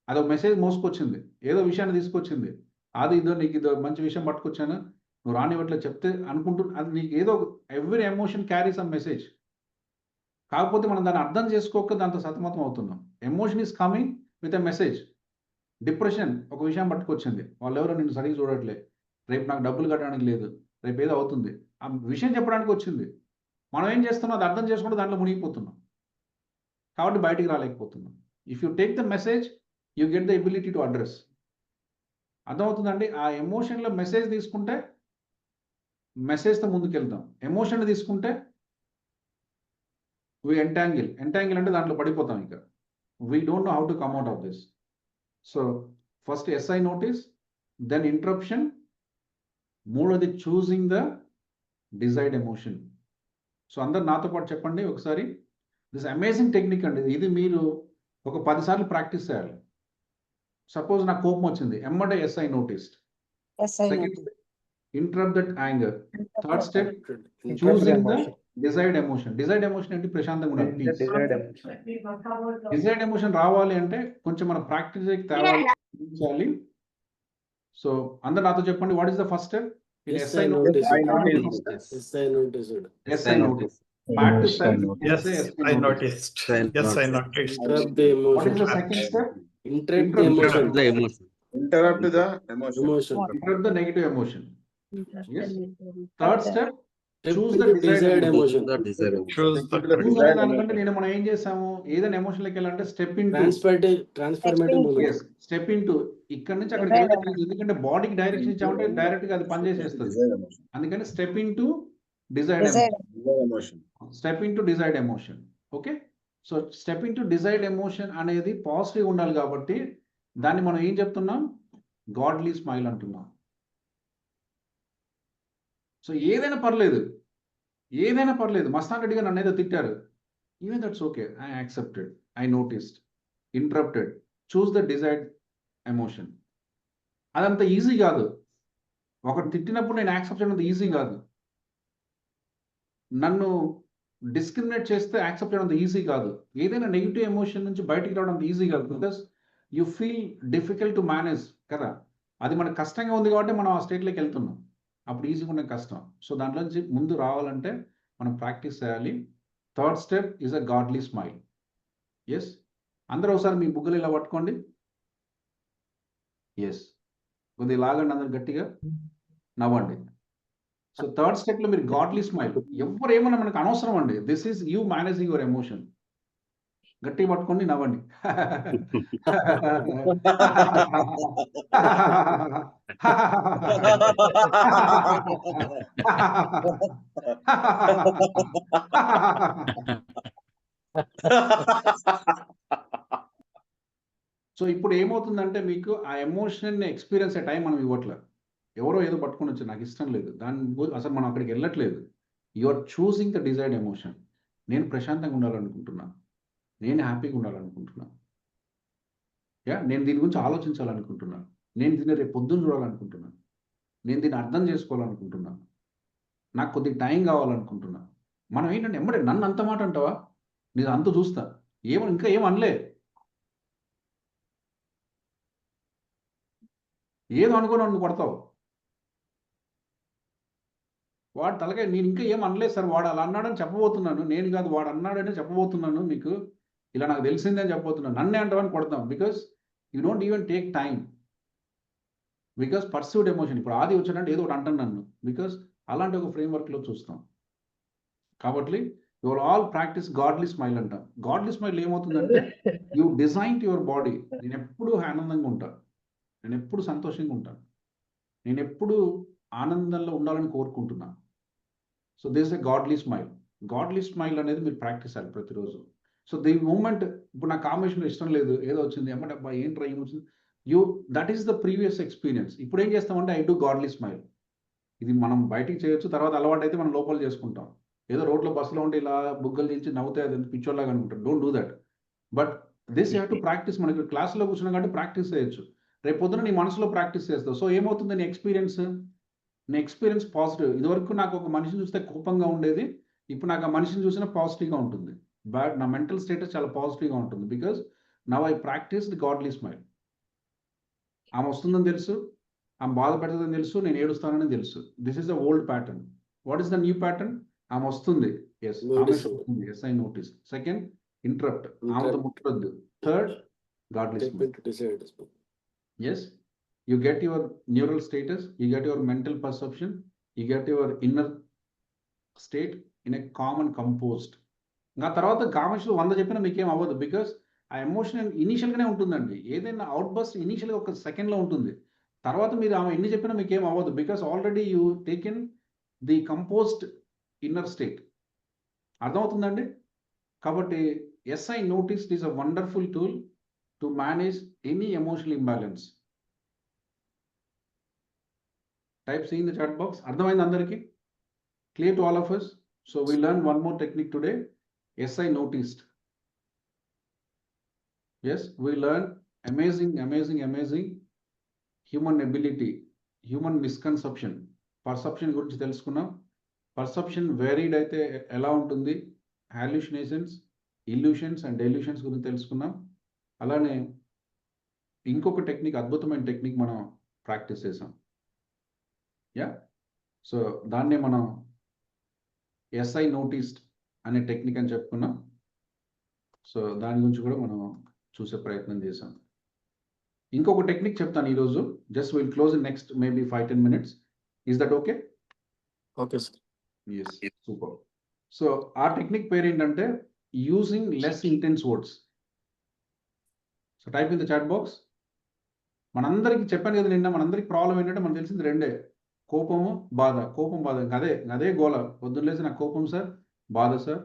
అదొక మెసేజ్ మోసుకొచ్చింది, ఏదో విషయాన్ని తీసుకొచ్చింది. అది ఇదో నీకు ఇదో మంచి విషయం పట్టుకొచ్చాను, నువ్వు రానివ్వట్లేదు చెప్తే అది నీకు ఏదో every emotion carry some message. కాకపోతే మనం దాన్ని అర్థం చేసుకోక దాంతో సతమతం అవుతున్నాం. Emotion is coming with a message. Depression ఒక విషయం పట్టుకొచ్చింది, వాళ్ళు ఎవరో నిన్ను సరిగ్గా చూడట్లే, రేపు నాకు డబ్బులు కట్టడానికి లేదు, రేపు ఏదో అవుతుంది, ఆ విషయం చెప్పడానికి వచ్చింది. మనం ఏం చేస్తున్నాం, అది అర్థం చేసుకుంటే దాంట్లో మునిగిపోతున్నాం, కాబట్టి బయటికి రాలేకపోతున్నాం. If you take the message you get the ability to address. అర్థమవుతుందండి? ఆ ఎమోషన్లో మెసేజ్ తీసుకుంటే మెసేజ్తో ముందుకెళ్తాం, ఎమోషన్ తీసుకుంటే వి ఎంటాంగిల్ అంటే దాంట్లో పడిపోతాం. ఇక we don't know how to come out of this. So first yes I notice, then interruption, మూడోది choosing the desired emotion. So అందరు నాతో పాటు చెప్పండి ఒకసారి. దిస్ అమేజింగ్ టెక్నిక్ అండి. ఇది మీరు ఒక 10 సార్లు ప్రాక్టీస్ చేయాలి. సపోజ్ నాకు కోపం వచ్చింది, ఎమ్మడే yes I noticed. Second interrupt that anger. Third step choosing the desired emotion. Desired emotion అంటే ప్రశాంతంగా ఉండాలి, పీస్. డిజైర్డ్ ఎమోషన్ రావాలి అంటే కొంచెం మన ప్రాక్టీస్ తేవాలి. సో అందరు నాతో చెప్పండి, what is the first step in SI notice? SI notice. Back to self. Yes, I noticed. Yes, I noticed. What is the second step? Interrupt the emotion. Interrupt the emotion. Interrupt the negative emotion. Yes. Third step, choose the desired emotion. Choose the Choose అనుకుంటే నేను మనం ఏం చేసాము, ఏదైనా ఎమోషన్ లకి వెళ్ళాలంటే step into. Yes, step into. ఇక్కడ నుంచి అక్కడికి వెళ్ళాలి, ఎందుకంటే బాడీకి డైరెక్షన్ ఇచ్చామంటే డైరెక్ట్ గా అది పనిచేసేస్తుంది. అందుకని step into desired emotion. Step into desired emotion. Okay. So step into desired emotion అనేది పాజిటివ్ ఉండాలి కాబట్టి దాన్ని మనం ఏం చెప్తున్నాం, గాడ్లీ స్మైల్ అంటున్నాం. సో ఏదైనా పర్లేదు, మస్తాన్ రెడ్డి గారు నన్ను ఏదో తిట్టారు, even that's okay, I accepted, I noticed, interrupted, choose the desired emotion. అదంత ఈజీ కాదు. ఒకటి తిట్టినప్పుడు నేను యాక్సెప్ట్ చేయడం ఈజీ కాదు. నన్ను డిస్క్రిమినేట్ చేస్తే యాక్సెప్ట్ చేయడం ఈజీ కాదు. ఏదైనా నెగిటివ్ ఎమోషన్ నుంచి బయటికి రావడం ఈజీ కాదు, because you feel difficult to manage కదా. అది మనకు కష్టంగా ఉంది కాబట్టి మనం ఆ స్టేట్లోకి వెళ్తున్నాం, అప్పుడు ఈజీగా ఉన్న కష్టం. సో దాంట్లో నుంచి ముందు రావాలంటే మనం ప్రాక్టీస్ చేయాలి. Third step is a godly smile. Yes, అందరూ ఒకసారి మీ బుగ్గలు ఇలా పట్టుకోండి. ఎస్, కొద్దిగా లాగండి, అందరు గట్టిగా నవ్వండి. సో థర్డ్ స్టెప్ లో మీరు గాడ్లీ స్మైల్. ఎవరు ఏమన్నా మనకు అనవసరం అండి. This is you managing your emotion. గట్టిగా పట్టుకోండి, నవ్వండి. సో ఇప్పుడు ఏమవుతుందంటే మీకు ఆ ఎమోషన్ ఎక్స్పీరియన్స్ ఏ టైం మనం ఇవ్వట్లేదు. ఎవరో ఏదో పట్టుకొని వచ్చి నాకు ఇష్టం లేదు, అసలు మనం అక్కడికి వెళ్ళట్లేదు. You are choosing the desired emotion. నేను ప్రశాంతంగా ఉండాలనుకుంటున్నాను, నేను హ్యాపీగా ఉండాలనుకుంటున్నాను, నేను దీని గురించి ఆలోచించాలనుకుంటున్నాను, నేను దీన్ని రేపు పొద్దున్న చూడాలనుకుంటున్నాను, నేను దీన్ని అర్థం చేసుకోవాలనుకుంటున్నాను, నాకు కొద్దిగా టైం కావాలనుకుంటున్నాను. మనం ఏంటంటే ఎమ్మడే నన్ను అంత మాట అంటావా, నేను అంత చూస్తా, ఇంకా ఏం అనలే, ఏదో అనుకో నన్ను కొడతావు. వాడు తలకాయ, నేను ఇంకా ఏం అనలేదు సార్, వాడు అలా అన్నాడని చెప్పబోతున్నాను, నేను కాదు వాడు అన్నాడని చెప్పబోతున్నాను, మీకు ఇలా నాకు తెలిసిందని చెప్పబోతున్నాను. నన్నే అంటావని కొడతాం, because you don't even take time, because pursued emotion. ఇప్పుడు ఆది వచ్చాడంటే ఏదో ఒకటి అంటాను నన్ను, బికాస్ అలాంటి ఒక ఫ్రేమ్వర్క్లో చూస్తాం. కాబట్టి your all practice godly smile అంటాం. గాడ్లీ స్మైల్ ఏమవుతుందంటే యూ డిజైన్ యువర్ బాడీ. నేను ఎప్పుడూ ఆనందంగా ఉంటాను, నేను ఎప్పుడు సంతోషంగా ఉంటాను, నేను ఎప్పుడు ఆనందంలో ఉండాలని కోరుకుంటున్నాను. So this a godly smile. Godly smile అనేది మీరు ప్రాక్టీస్ చేయాలి ప్రతిరోజు. సో ది మూమెంట్, ఇప్పుడు నాకు కాంబినేషన్ ఇష్టం లేదు, ఏదో వచ్చింది, అమ్మ డబ్బా ఏం ట్రై వచ్చింది, that is the previous experience. ఇప్పుడు ఏం చేస్తామంటే ఐ డూ గాడ్లీ స్మైల్. ఇది మనం బయటికి చేయొచ్చు, తర్వాత అలవాటు అయితే మనం లోపల చేసుకుంటాం. ఏదో రోడ్లో బస్సులో ఉంటే ఇలా బుగ్గలు దించి నవ్వుతే అది పిచ్చోళ్ళగా అనుకుంటాం. Don't do that. But this you have to practice. మనకి క్లాస్లో కూర్చున్నాం కాబట్టి ప్రాక్టీస్ చేయొచ్చు. రేపు పొద్దున నీ మనసులో ప్రాక్టీస్ చేస్తావు. సో ఏమవుతుంది, నీ ఎక్స్పీరియన్స్ పాజిటివ్. ఇదివరకు నాకు ఒక మనిషిని చూస్తే కోపంగా ఉండేది, ఇప్పుడు నాకు ఆ మనిషిని చూసినా పాజిటివ్గా ఉంటుంది. నా మెంటల్ స్టేటస్ చాలా పాజిటివ్గా ఉంటుంది, because now I practised godly smile. ఆమె వస్తుందని తెలుసు, ఆమె బాధ పెడుతుందని తెలుసు, నేను ఏడుస్తానని తెలుసు. This is the old pattern. What is the new pattern? ఆమె వస్తుంది, ఎస్ ఆమె వస్తుంది, yes I notice. Second, interrupt, ఆమెతో ముట్టొద్దు. Third, godly smile. Yes, you get your neural status, you get your mental perception, you get your inner state in a calm and composed. ఇంకా తర్వాత కామర్షియల్ 100 చెప్పినా మీకేం అవ్వదు, బికాస్ ఆ ఎమోషన్ ఇనీషియల్గానే ఉంటుందండి. ఏదైనా అవుట్ బస్ట్ ఇనీషియల్గా ఒక సెకండ్లో ఉంటుంది, తర్వాత మీరు ఆమె ఎన్ని చెప్పినా మీకేం అవ్వదు, because already you taken the composed inner state. అర్థమవుతుందండి? కాబట్టి SI notice is a wonderful tool to manage any emotional imbalance. Type C in the chat box. అర్థమైంది అందరికీ? Clear to all of us? So we learn one more technique today. SI noticed. Yes, we learn amazing human ability, human misconception. Perception గురించి తెలుసుకున్నాం. Perception varied అయితే ఎలా ఉంటుంది, hallucinations, illusions and delusions గురించి తెలుసుకున్నాం. అలానే ఇంకొక టెక్నిక్, అద్భుతమైన టెక్నిక్ మనం ప్రాక్టీస్ చేసాం. యా, సో దాన్నే మనం ఎస్ఐ నోటీస్డ్ అనే టెక్నిక్ అని చెప్పుకున్నాం. సో దాని గురించి కూడా మనం చూసే ప్రయత్నం చేసాం. ఇంకొక టెక్నిక్ చెప్తాను ఈరోజు. Just will close in next maybe 5-10 minutes. Is that okay? Okay sir. Yes, super. So ఆ టెక్నిక్ పేరు ఏంటంటే using less intense words. So type in the chat box. మనందరికి చెప్పాను కదా నిన్న, మనందరికి ప్రాబ్లం ఏంటంటే మనకు తెలిసింది రెండే, కోపము, బాధ. కోపం, బాధ, అదే గోల. పొద్దున్న లేచి నాకు కోపం సార్, బాధ సార్,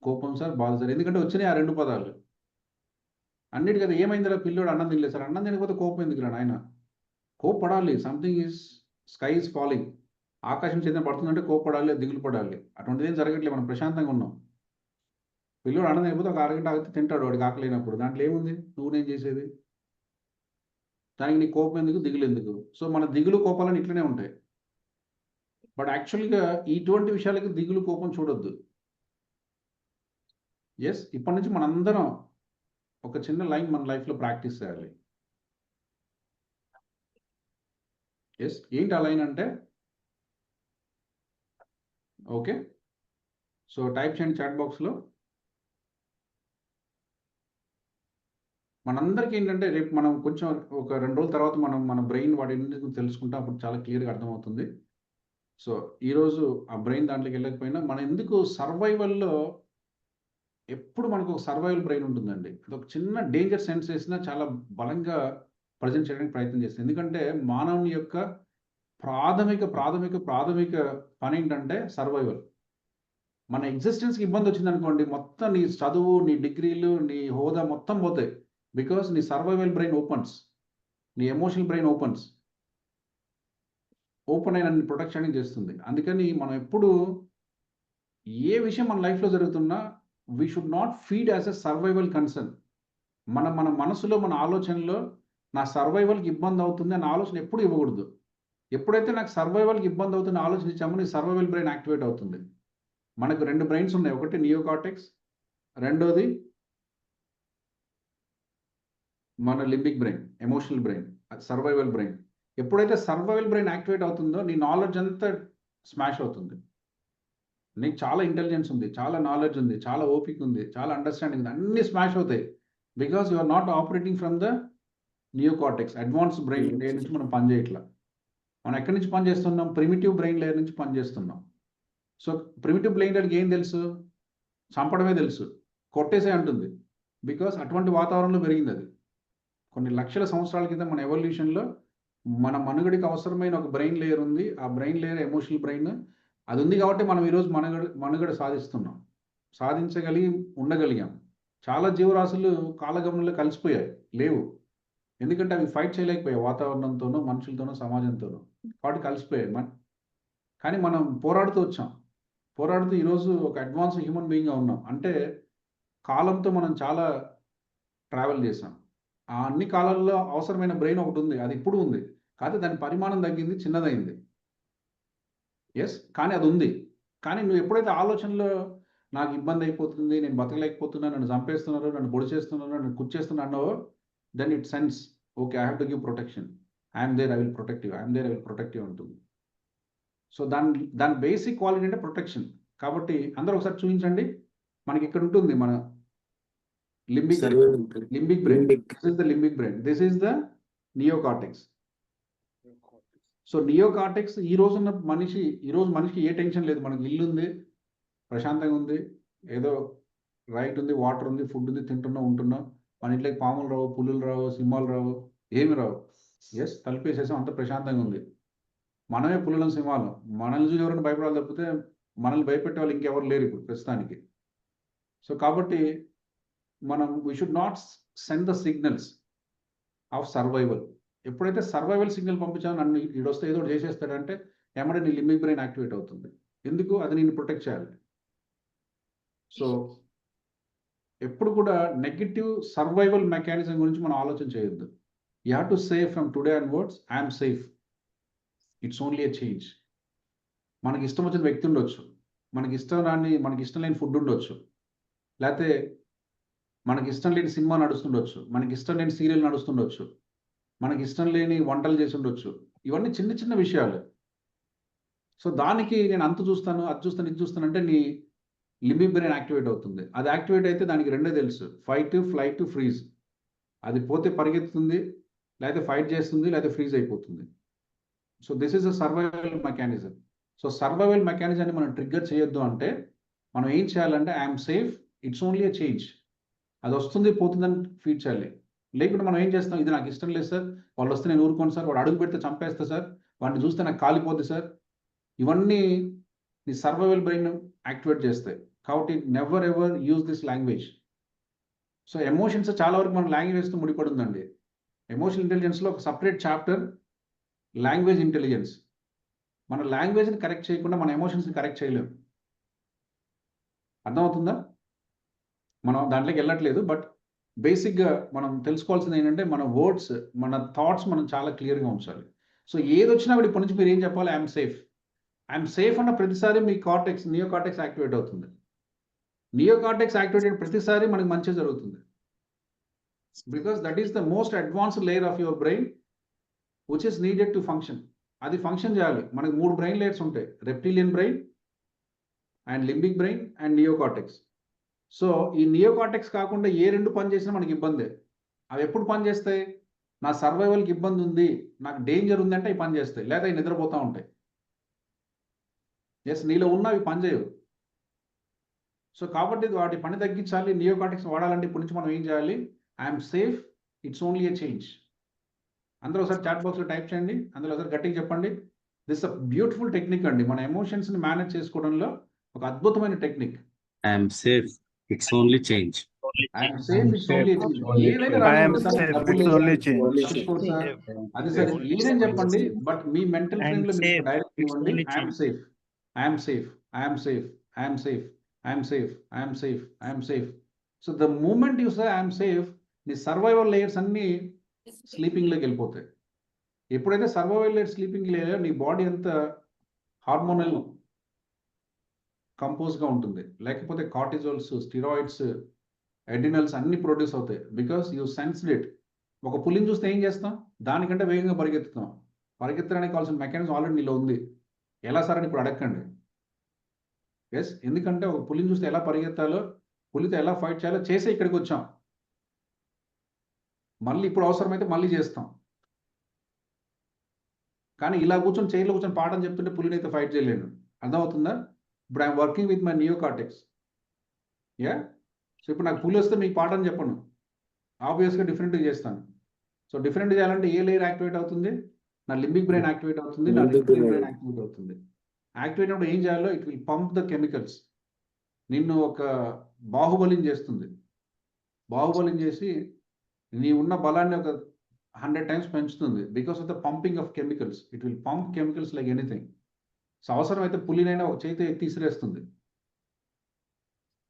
కోపం సార్, బాధ సార్. ఎందుకంటే వచ్చినాయి ఆ 2 పదాలు. అన్నిటి కదా ఏమైందిరా పిల్లోడు అన్నం తినలేదు సార్. అన్నం తినకపోతే కోపం ఎందుకు రా నాయన? కోపపడాలి. Something is, sky is falling. ఆకాశం చేత పడుతుందంటే కోపపడాలి, దిగులు పడాలి. అటువంటిది ఏం జరగట్లేదు, మనం ప్రశాంతంగా ఉన్నాం. పిల్లోడు అన్నం తినకపోతే ఒక అరగంట ఆగితే తింటాడు, వాడికి ఆకలేనప్పుడు. దాంట్లో ఏముంది? నువ్వు నేను చేసేది దానికి నీ కోపం ఎందుకు, దిగులు ఎందుకు? సో మన దిగులు కోపాలని ఇట్లనే ఉంటాయి. బట్ యాక్చువల్గా ఇటువంటి విషయాలకి దిగులు కోపం చూడొద్దు. ఎస్, ఇప్పటి నుంచి మనందరం ఒక చిన్న లైన్ మన లైఫ్లో ప్రాక్టీస్ చేయాలి. ఎస్, ఏంటి ఆ లైన్ అంటే, ఓకే, సో టైప్ చేయండి చాట్ బాక్స్లో. మనందరికీ ఏంటంటే రేపు మనం కొంచెం ఒక 2 రోజుల తర్వాత మనం మన బ్రెయిన్ వాటి తెలుసుకుంటాం, అప్పుడు చాలా క్లియర్గా అర్థమవుతుంది. సో ఈరోజు ఆ బ్రెయిన్ దాంట్లోకి వెళ్ళకపోయినా మనం ఎందుకు సర్వైవల్లో ఎప్పుడు మనకు ఒక సర్వైవల్ బ్రెయిన్ ఉంటుందండి. అది ఒక చిన్న డేంజర్ సెన్స్ చేసినా చాలా బలంగా ప్రజెంట్ చేయడానికి ప్రయత్నం చేస్తుంది. ఎందుకంటే మానవుని యొక్క ప్రాథమిక పని ఏంటంటే సర్వైవల్. మన ఎగ్జిస్టెన్స్కి ఇబ్బంది వచ్చింది అనుకోండి, మొత్తం నీ చదువు, నీ డిగ్రీలు, నీ హోదా మొత్తం పోతాయి. బికాస్ నీ సర్వైవల్ బ్రెయిన్ ఓపెన్స్, నీ ఎమోషనల్ బ్రెయిన్ ఓపెన్ అయిన ప్రొటెక్షన్ చేస్తుంది. అందుకని మనం ఎప్పుడు ఏ విషయం మన లైఫ్లో జరుగుతున్నా we should not feed as a survival concern. మన మనసులో, మన ఆలోచనలో నా సర్వైవల్కి ఇబ్బంది అవుతుంది అన్న ఆలోచన ఎప్పుడు ఇవ్వకూడదు. ఎప్పుడైతే నాకు సర్వైవల్కి ఇబ్బంది అవుతున్న ఆలోచన ఇచ్చామో నీ సర్వైవల్ బ్రెయిన్ యాక్టివేట్ అవుతుంది. మనకు 2 బ్రెయిన్స్ ఉన్నాయి, ఒకటి నియోకార్టెక్స్, రెండోది మన limbic brain, emotional brain, survival brain. ఎప్పుడైతే సర్వైవల్ బ్రెయిన్ యాక్టివేట్ అవుతుందో నీ నాలెడ్జ్ అంతా స్మాష్ అవుతుంది. నీకు చాలా ఇంటెలిజెన్స్ ఉంది, చాలా నాలెడ్జ్ ఉంది, చాలా ఓపిక ఉంది, చాలా అండర్స్టాండింగ్ ఉంది, అన్నీ స్మాష్ అవుతాయి. Because you are not operating from the neocortex, advance brain layer నుంచి మనం పనిచేయట్లా. మనం ఎక్కడి నుంచి పనిచేస్తున్నాం? ప్రిమిటివ్ బ్రెయిన్ లేయర్ నుంచి పనిచేస్తున్నాం. సో ప్రిమిటివ్ బ్రెయిన్ లేయర్కి ఏం తెలుసు? చంపడమే తెలుసు, కొట్టేసే అంటుంది. బికాస్ అటువంటి వాతావరణంలో పెరిగింది అది. కొన్ని లక్షల సంవత్సరాల క్రితం మన ఎవల్యూషన్లో మన మనుగడికి అవసరమైన ఒక బ్రెయిన్ లేయర్ ఉంది. ఆ బ్రెయిన్ లేయర్ ఎమోషనల్ బ్రెయిన్. అది ఉంది కాబట్టి మనం ఈరోజు మనుగడ సాధిస్తున్నాం, ఉండగలిగాం. చాలా జీవరాశులు కాలగమనంలో కలిసిపోయాయి, లేవు. ఎందుకంటే అవి ఫైట్ చేయలేకపోయాయి వాతావరణంతోనూ, మనుషులతోనూ, సమాజంతోనూ. కాబట్టి కలిసిపోయాయి. కానీ మనం పోరాడుతూ ఈరోజు ఒక అడ్వాన్స్ హ్యూమన్ బీయింగ్గా ఉన్నాం. అంటే కాలంతో మనం చాలా ట్రావెల్ చేసాం. ఆ అన్ని కాలాల్లో అవసరమైన బ్రెయిన్ ఒకటి ఉంది, అది ఇప్పుడు ఉంది. కాకపోతే దాని పరిమాణం తగ్గింది, చిన్నదైంది. ఎస్, కానీ అది ఉంది. కానీ నువ్వు ఎప్పుడైతే ఆలోచనలో నాకు ఇబ్బంది అయిపోతుంది, నేను బతకలేకపోతున్నాను, నన్ను చంపేస్తున్నారు, నన్ను పొడి చేస్తున్నారు, నన్ను కూర్చేస్తున్నాను, then it sense okay I have to give protection. I'm there, I will protect you, I'm there, I will protect you ఉంటుంది. సో దాని బేసిక్ క్వాలిటీ అంటే ప్రొటెక్షన్. కాబట్టి అందరూ ఒకసారి చూపించండి. మనకి ఇక్కడ ఉంటుంది మన limbic brain. This is the limbic brain, this is the neocortex. So neocortex ఈ రోజు మనిషికి ఏ టెన్షన్ లేదు. మనకి ఇల్లు ఉంది, ప్రశాంతంగా ఉంది, ఏదో రైట్ ఉంది, వాటర్ ఉంది, ఫుడ్ ఉంది, తింటున్నాం, ఉంటున్నాం. మన ఇంట్లోకి పాములు రావు, పులులు రావు, సింహాలు రావు, ఏమి రావు. ఎస్, తలుపేసేసాం, అంత ప్రశాంతంగా ఉంది. మనమే పులులం, సింహాలం. మనల్ని చూసి ఎవరైనా భయపడాలి తప్పితే మనల్ని భయపెట్టే వాళ్ళు ఇంకెవరు లేరు ఇప్పుడు ప్రస్తుతానికి. సో కాబట్టి మనం we should not send the signals of survival. ఎప్పుడైతే సర్వైవల్ సిగ్నల్ పంపించామో నన్ను ఈడొస్తే ఏదో ఒకటి చేసేస్తాడంటే ఏమంటే నీ లింబిక్ బ్రెయిన్ యాక్టివేట్ అవుతుంది. ఎందుకు? అది నేను ప్రొటెక్ట్ చేయాలి. సో ఎప్పుడు కూడా నెగటివ్ సర్వైవల్ మెకానిజం గురించి మనం ఆలోచన చేయొద్దు. You have to say from today onwards I'm safe, it's only a change. మనకి ఇష్టం వచ్చిన వ్యక్తి ఉండొచ్చు, మనకి ఇష్టం లేని ఫుడ్ ఉండొచ్చు, లేకపోతే మనకి ఇష్టం లేని సినిమా నడుస్తుండొచ్చు, మనకి ఇష్టం లేని సీరియల్ నడుస్తుండొచ్చు, మనకి ఇష్టం లేని వంటలు చేసి ఉండొచ్చు. ఇవన్నీ చిన్న చిన్న విషయాలు. సో దానికి నేను అంత చూస్తాను, అది చూస్తాను, ఇది చూస్తాను అంటే నీ లింబిక్ బ్రెయిన్ యాక్టివేట్ అవుతుంది. అది యాక్టివేట్ అయితే దానికి రెండే తెలుసు, ఫైట్, ఫ్లైట్, ఫ్రీజ్. అది పోతే పరిగెత్తుతుంది, లేకపోతే ఫైట్ చేస్తుంది, లేకపోతే ఫ్రీజ్ అయిపోతుంది. So this is a survival mechanism. So survival మెకానిజాన్ని మనం ట్రిగ్గర్ చేయొద్దు అంటే మనం ఏం చేయాలంటే I'm safe, it's only a change. అది వస్తుంది పోతుందని ఫీడ్ చేయాలి. లేకుంటే మనం ఏం చేస్తాం, ఇది నాకు ఇష్టం లేదు సార్, వాళ్ళు వస్తే నేను ఊరుకోను సార్, వాడు అడుగు పెడితే చంపేస్తా సార్, వాడిని చూస్తే నాకు కాలిపోద్ది సార్. ఇవన్నీ నీ సర్వైవల్ బ్రెయిన్ యాక్టివేట్ చేస్తాయి. కాబట్టి never ever use this language. So emotions చాలా వరకు మన లాంగ్వేజ్తో ముడిపడి ఉందండి. ఎమోషనల్ ఇంటెలిజెన్స్లో ఒక సపరేట్ చాప్టర్ లాంగ్వేజ్ ఇంటెలిజెన్స్. మన లాంగ్వేజ్ని కరెక్ట్ చేయకుండా మన ఎమోషన్స్ని కరెక్ట్ చేయలేము. అర్థమవుతుందా? మనం దాంట్లోకి వెళ్ళట్లేదు, బట్ బేసిక్గా మనం తెలుసుకోవాల్సింది ఏంటంటే మన వర్డ్స్, మన థాట్స్ మనం చాలా క్లియర్గా ఉంచాలి. సో ఏది వచ్చినా కూడా ఇప్పటి నుంచి మీరు ఏం చెప్పాలి, ఐఎమ్ సేఫ్. ఐఎమ్ సేఫ్ అన్న ప్రతిసారి మీ నియోకార్టెక్స్ యాక్టివేట్ అవుతుంది. నియోకార్టెక్స్ యాక్టివేట్ అయిన ప్రతిసారి మనకి మంచి జరుగుతుంది. Because that is the most advanced layer of your brain which is needed to function. అది ఫంక్షన్ చేయాలి. మనకి 3 బ్రెయిన్ లేయర్స్ ఉంటాయి, reptilian brain and limbic brain and neocortex. So ఈ నియోకార్టెక్స్ కాకుండా ఏ 2 పని చేసినా మనకి ఇబ్బందే. అవి ఎప్పుడు పని చేస్తాయి? నా సర్వైవల్కి ఇబ్బంది ఉంది, నాకు డేంజర్ ఉంది అంటే అవి పని చేస్తాయి, లేదా అవి నిద్రపోతూ ఉంటాయి. ఎస్, నీలో ఉన్నవి పని చేయవు. సో కాబట్టి వాటి పని తగ్గించాలి. నియోకార్టెక్స్ వాడాలంటే ఇప్పటి నుంచి మనం ఏం చేయాలి, I'm safe, it's only a change. అందరూ ఒకసారి చాట్ బాక్స్లో టైప్ చేయండి, అందులో ఒకసారి గట్టిగా చెప్పండి. దిస్ అ బ్యూటిఫుల్ టెక్నిక్ అండి, మన ఎమోషన్స్ని మేనేజ్ చేసుకోవడంలో ఒక అద్భుతమైన technique. I'm safe, it's only change. I'm safe, it's only change. ఏదైనా అది సరే, ఏదైనా చెప్పండి, బట్ మీ మెంటల్ ఫ్రేమ్ లో మీరు డైరెక్ట్ ఇవ్వండి, I'm safe, I'm safe, I'm safe, I'm safe, I'm safe, I'm safe, I'm safe. So the moment you say I'm safe, నీ సర్వైవల్ లేయర్స్ అన్ని స్లీపింగ్లోకి వెళ్ళిపోతాయి. ఎప్పుడైతే సర్వైవల్ లేయర్ స్లీపింగ్ లేయర్, నీ బాడీ అంత హార్మోనల్ కంపోజ్గా ఉంటుంది. లేకపోతే కార్టిజోల్స్, స్టిరాయిడ్స్, ఎడ్రినల్స్ అన్ని ప్రొడ్యూస్ అవుతాయి. Because you sensed it. ఒక పులిని చూస్తే ఏం చేస్తాం, దానికంటే వేగంగా పరిగెత్తుతాం. పరిగెత్తడానికి కావాల్సిన మెకానిజం ఆల్రెడీ నీలో ఉంది. ఎలా సార్ అని ఇప్పుడు అడగండి. ఎస్, ఎందుకంటే ఒక పులిని చూస్తే ఎలా పరిగెత్తాలో, పులితో ఎలా ఫైట్ చేయాలో చేసే ఇక్కడికి వచ్చాం. మళ్ళీ ఇప్పుడు అవసరమైతే మళ్ళీ చేస్తాం. కానీ ఇలా కూర్చొని చైర్లో కూర్చొని పాఠం చెప్తుంటే పులిని అయితే ఫైట్ చేయలేను. అర్థమవుతుందా? ఇప్పుడు I'm working with my neocortex. Yeah, so ఇప్పుడు నాకు పులి వస్తే మీకు పాఠం చెప్పను, ఆబ్వియస్గా డిఫరెంట్గా చేస్తాను. సో డిఫరెంట్ చేయాలంటే ఏ లేయర్ యాక్టివేట్ అవుతుంది, నా లింబిక్ బ్రెయిన్ యాక్టివేట్ అవుతుంది, నా లింబిక్ బ్రెయిన్ యాక్టివేట్ అవుతుంది. యాక్టివేట్ అయినప్పుడు ఏం చేయాలో, it will pump the chemicals. నిన్ను ఒక బాహుబలిని చేస్తుంది. బాహుబలిని చేసి నీ ఉన్న బలాన్ని ఒక 100 times పెంచుతుంది. Because of the pumping of chemicals. It will pump chemicals like anything. So అవసరమైతే పులినైనా ఒక చేతి తీసిరేస్తుంది.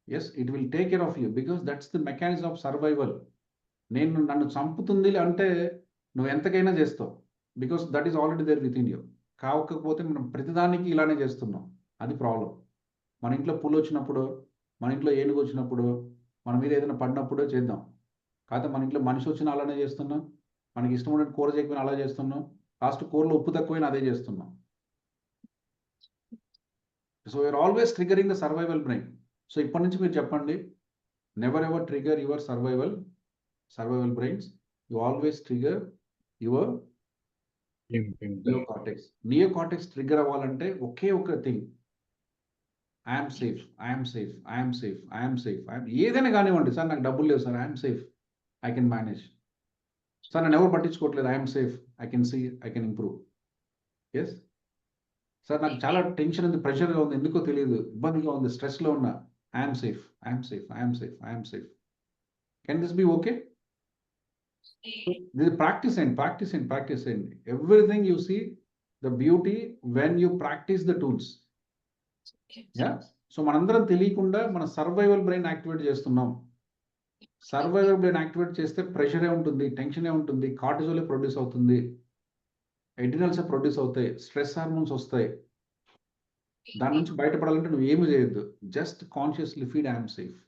Yes, it will take care of you, because that's the mechanism of survival. నన్ను చంపుతుంది అంటే నువ్వు ఎంతకైనా చేస్తావు, because that is already there with in you. కాకపోతే మనం ప్రతిదానికి ఇలానే చేస్తున్నాం, అది ప్రాబ్లం. మన ఇంట్లో పులి వచ్చినప్పుడు మన ఇంట్లో ఏనుగు వచ్చినప్పుడు, మన మీద ఏదైనా పడినప్పుడో చేద్దాం. కాకపోతే మన ఇంట్లో మనిషి వచ్చినా అలానే చేస్తున్నాం. మనకి ఇష్టం ఉన్నట్టు కూర చేయకపోయినా అలా చేస్తున్నాం. లాస్ట్ కూరలో ఉప్పు తక్కువైనా అదే చేస్తున్నాం. So you're always triggering the survival brain. So ఇప్పటి నుంచి మీరు చెప్పండి, never ever trigger your survival brains. You always trigger your neocortex. Neocortex trigger అవ్వాలంటే ఒకే ఒక thing, I'm safe, I'm safe, I'm safe, I'm safe. ఏదైనా కానివ్వండి, సార్ నాకు డబ్బులు లేవు sir, I'm safe, I can manage. Sir నన్ను ఎవరు పట్టించుకోవట్లేదు, I'm safe, I can see, I can improve. Yes sir, నాకు చాలా టెన్షన్ ఉంది, ప్రెషర్గా ఉంది, ఎందుకో తెలియదు, ఇబ్బందిగా ఉంది, స్ట్రెస్లో ఉన్నా, I'm safe, I'm safe, I'm safe, I'm safe. Can this be okay? This is practice and practice and practice and everything you see the beauty when you practice the tools. Yeah. So మనందరం తెలియకుండా మన సర్వైవల్ బ్రెయిన్ యాక్టివేట్ చేస్తున్నాం. సర్వైవల్ బ్రెయిన్ యాక్టివేట్ చేస్తే ప్రెషరే ఉంటుంది, టెన్షనే ఉంటుంది, కార్టిజోలే ప్రొడ్యూస్ అవుతుంది, ఎడ్రినల్సే ప్రొడ్యూస్ అవుతాయి, స్ట్రెస్ హార్మోన్స్ వస్తాయి. దాని నుంచి బయటపడాలంటే నువ్వు ఏమి చేయొద్దు, just consciously feed I'm safe.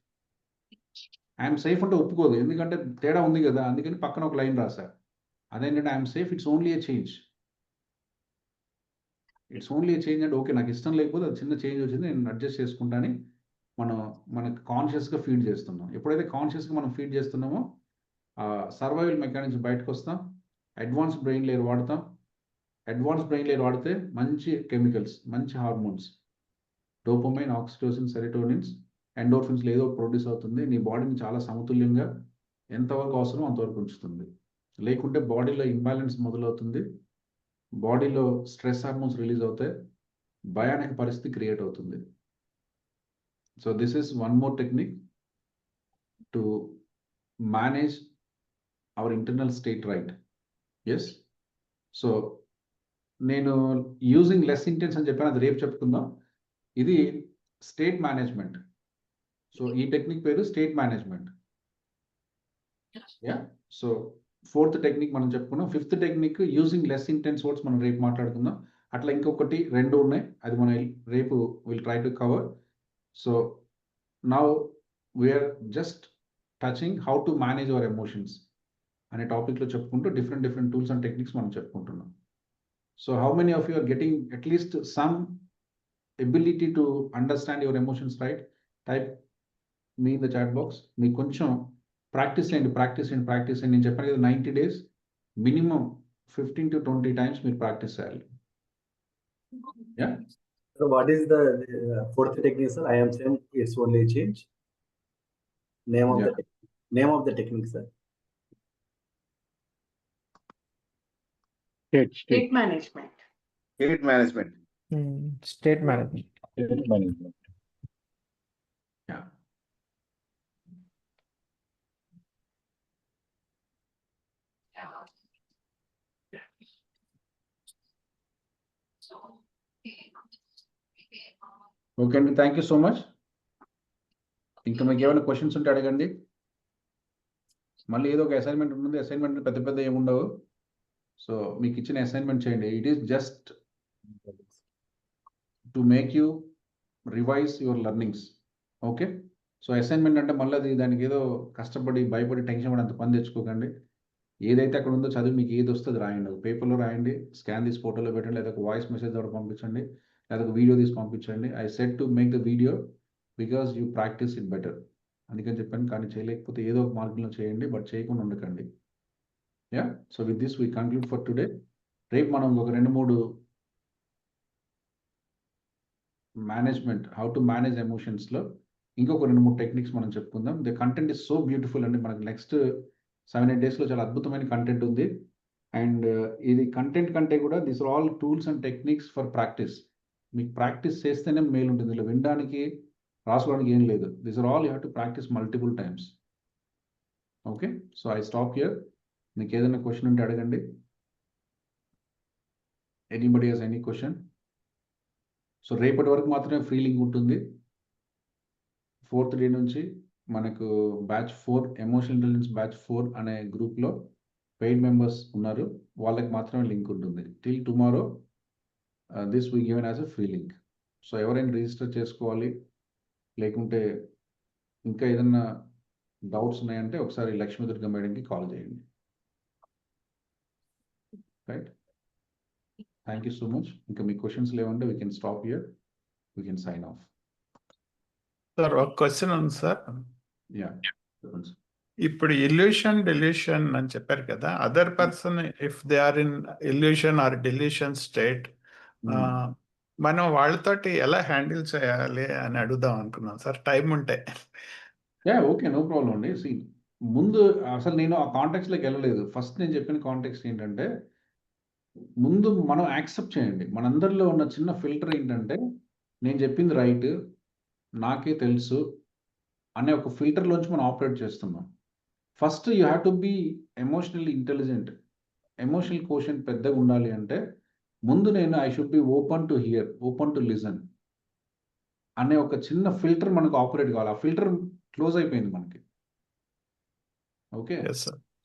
I'm safe అంటే ఒప్పుకోదు, ఎందుకంటే తేడా ఉంది కదా, అందుకని పక్కన ఒక లైన్ రాశా. అదేంటంటే I'm safe, it's only A change. It's only A change అంటే ఓకే, నాకు ఇష్టం లేకపోతే అది చిన్న చేంజ్ వచ్చింది, నేను అడ్జస్ట్ చేసుకుంటాను. మనకు కాన్షియస్గా ఫీడ్ చేస్తున్నాం. ఎప్పుడైతే కాన్షియస్గా మనం ఫీడ్ చేస్తున్నామో సర్వైవల్ మెకానిజం బయటకు వస్తాం. అడ్వాన్స్ బ్రెయిన్ లేయర్ వాడతాం. అడ్వాన్స్ బ్రెయిన్ లేయర్ వాడితే మంచి కెమికల్స్, మంచి హార్మోన్స్, డోపమైన్, ఆక్సిటోసిన్, సెరోటోనిన్స్, ఎండోర్ఫిన్స్ ఏదో ప్రొడ్యూస్ అవుతుంది. నీ బాడీని చాలా సమతుల్యంగా ఎంతవరకు అవసరం అంతవరకు ఉంచుతుంది. లేకుంటే బాడీలో ఇంబ్యాలెన్స్ మొదలవుతుంది, బాడీలో స్ట్రెస్ హార్మోన్స్ రిలీజ్ అవుతాయి, భయానక పరిస్థితి క్రియేట్ అవుతుంది. So this is one more technique to manage our internal state, right? Yes. So నేను యూజింగ్ లెస్ ఇంటెన్స్ అని చెప్పాను, అది రేపు చెప్పుకుందాం. ఇది స్టేట్ మేనేజ్మెంట్. సో ఈ టెక్నిక్ పేరు state management. Yeah. So 4th technique మనం చెప్పుకున్నాం. 5th technique using less intense words మనం రేపు మాట్లాడుకుందాం. అట్లా ఇంకొకటి 2 ఉన్నాయి, అది మనం రేపు will try to cover. So now we're just touching how to manage our emotions అనే టాపిక్లో చెప్పుకుంటూ డిఫరెంట్ టూల్స్ అండ్ టెక్నిక్స్ మనం చెప్పుకుంటున్నాం. So how many of you are getting at least some ability to understand your emotions, right? Type me in the chat box. మీకు కొంచెం ప్రాక్టీస్ చేయండి. నేను చెప్పాను కదా, 90 days మినిమం 15 to 20 times మీరు ప్రాక్టీస్ చేయాలి. Yeah. So what is the 4th technique, sir? I am saying it's only a change. Name of the technique, sir. State management. State management. State management. Yeah. Okay అండి, థ్యాంక్ యూ సో మచ్. ఇంకా మీకు ఏమైనా క్వశ్చన్స్ ఉంటే అడగండి. మళ్ళీ ఏదో ఒక అసైన్మెంట్ ఉంటుంది, అసైన్మెంట్ పెద్ద ఏముండవు. సో మీకు ఇచ్చిన అసైన్మెంట్ చేయండి. It is just to make you revise your learnings. Okay. So assignment అంటే మళ్ళీ దానికి ఏదో కష్టపడి భయపడి టెన్షన్ పడి అంత పని తెచ్చుకోకండి. ఏదైతే అక్కడ ఉందో చదివి మీకు ఏది వస్తుంది రాయండి, ఒక పేపర్లో రాయండి, స్కాన్ తీసి ఫోటోలో పెట్టండి, లేదా ఒక వాయిస్ మెసేజ్ ద్వారా పంపించండి, లేదా ఒక వీడియో తీసి పంపించండి. I said to make the video because you practice it better అందుకని చెప్పాను. కానీ చేయలేకపోతే ఏదో ఒక మార్గంలో చేయండి, బట్ చేయకుండా ఉండకండి. Yeah. So with this we conclude for today. రేపు మనం ఒక 2-3 మేనేజ్మెంట్, హౌ టు మేనేజ్ ఎమోషన్స్లో ఇంకొక 2-3 టెక్నిక్స్ మనం చెప్పుకుందాం. The content is so beautiful అండి. మనకి నెక్స్ట్ 7-8 daysలో చాలా అద్భుతమైన కంటెంట్ ఉంది. అండ్ ఇది కంటెంట్ కంటే కూడా this are all tools and techniques for practice. మీకు ప్రాక్టీస్ చేస్తేనే మేలు ఉంటుంది, ఇలా వినడానికి రాసుకోవడానికి ఏం లేదు. This are all you have to practice multiple times. Okay. So I stop here. మీకు ఏదైనా క్వశ్చన్ ఉంటే అడగండి. Anybody has any question? So రేపటి వరకు మాత్రమే ఫ్రీ లింక్ ఉంటుంది. 4th day నుంచి మనకు బ్యాచ్ 4 ఎమోషనల్ ఇంటెలిజెన్స్ బ్యాచ్ 4 అనే గ్రూప్లో పెయిడ్ మెంబర్స్ ఉన్నారు, వాళ్ళకి మాత్రమే లింక్ ఉంటుంది. Till tomorrow this we given as a free link. So ఎవరైనా రిజిస్టర్ చేసుకోవాలి, లేకుంటే ఇంకా ఏదన్నా డౌట్స్ ఉన్నాయంటే ఒకసారి లక్ష్మీదుర్గ మేడంకి కాల్ చేయండి. Right, thank you so much. ఇంకా మీ క్వశ్చన్స్ లేవంటే we can stop here, we can sign off. Sir ఒక క్వశ్చన్ ఉంది సార్. యా, చెప్పండి సార్. ఇప్పుడు ఇల్యూషన్ డెల్యూషన్ అని చెప్పారు కదా, other person if they are in illusion or delusion state, మనం వాళ్ళతోటి ఎలా హ్యాండిల్ చేయాలి అని అడుగుదాం అనుకున్నాం సార్, టైం ఉంటే. యా, ఓకే, నో ప్రాబ్లం అండి. సి, ముందు అసలు నేను ఆ కాంటెక్స్లోకి వెళ్ళలేదు. ఫస్ట్ నేను చెప్పిన కాంటెక్స్ట్ ఏంటంటే, ముందు మనం యాక్సెప్ట్ చేయండి. మనందరిలో ఉన్న చిన్న ఫిల్టర్ ఏంటంటే, నేను చెప్పింది రైట్, నాకే తెలుసు అనే ఒక ఫిల్టర్లోంచి మనం ఆపరేట్ చేస్తున్నాం. First you have to be emotionally intelligent. Emotional quotient పెద్దగా ఉండాలి అంటే ముందు నేను I should be open to hear, open to listen అనే ఒక చిన్న ఫిల్టర్ మనకు ఆపరేట్ కావాలి. ఆ ఫిల్టర్ క్లోజ్ అయిపోయింది మనకి. ఓకే,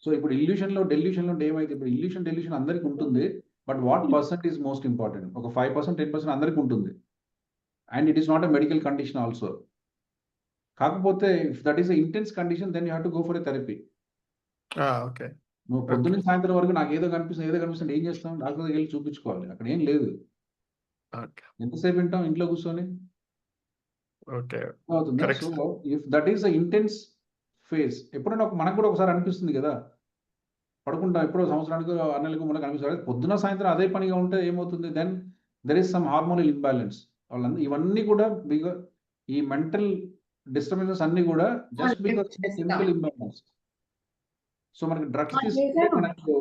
సో ఇప్పుడు ఇల్యూషన్లో డెల్యూషన్లో ఏమైతే, ఇప్పుడు ఇల్యూషన్ డెల్యూషన్ అందరికి ఉంటుంది, but what percent is most important. ఒక 5%, 10% అందరికి ఉంటుంది. And it is not a medical condition also. కాకపోతే if that is a intense condition, then you have to go for a therapy. Okay, నువ్వు పొద్దున్న సాయంత్రం వరకు నాకు ఏదో కనిపిస్తుంది ఏం చేస్తాం? డాక్టర్ దగ్గరికి వెళ్ళి చూపించుకోవాలి. అక్కడ ఏం లేదు. ఎంతసేపు వింటాం ఇంట్లో కూర్చొని? ఓకే, అవుతుంది. So if that is a intense phase, ఎప్పుడైనా మనకు కూడా ఒకసారి అనిపిస్తుంది కదా, పడుకుంటాం ఎప్పుడో సంవత్సరానికి 6 నెలలకు మనకు అనిపిస్తుంది. పొద్దున సాయంత్రం అదే పనిగా ఉంటే ఏమవుతుంది? Then there is some hormonal imbalance. ఇవన్నీ కూడా బికాస్ ఈ మెంటల్ డిస్టర్బెన్సెస్ అన్ని కూడా just because chemical imbalance. So మనకి డ్రగ్స్ తీసుకుంటే మనకు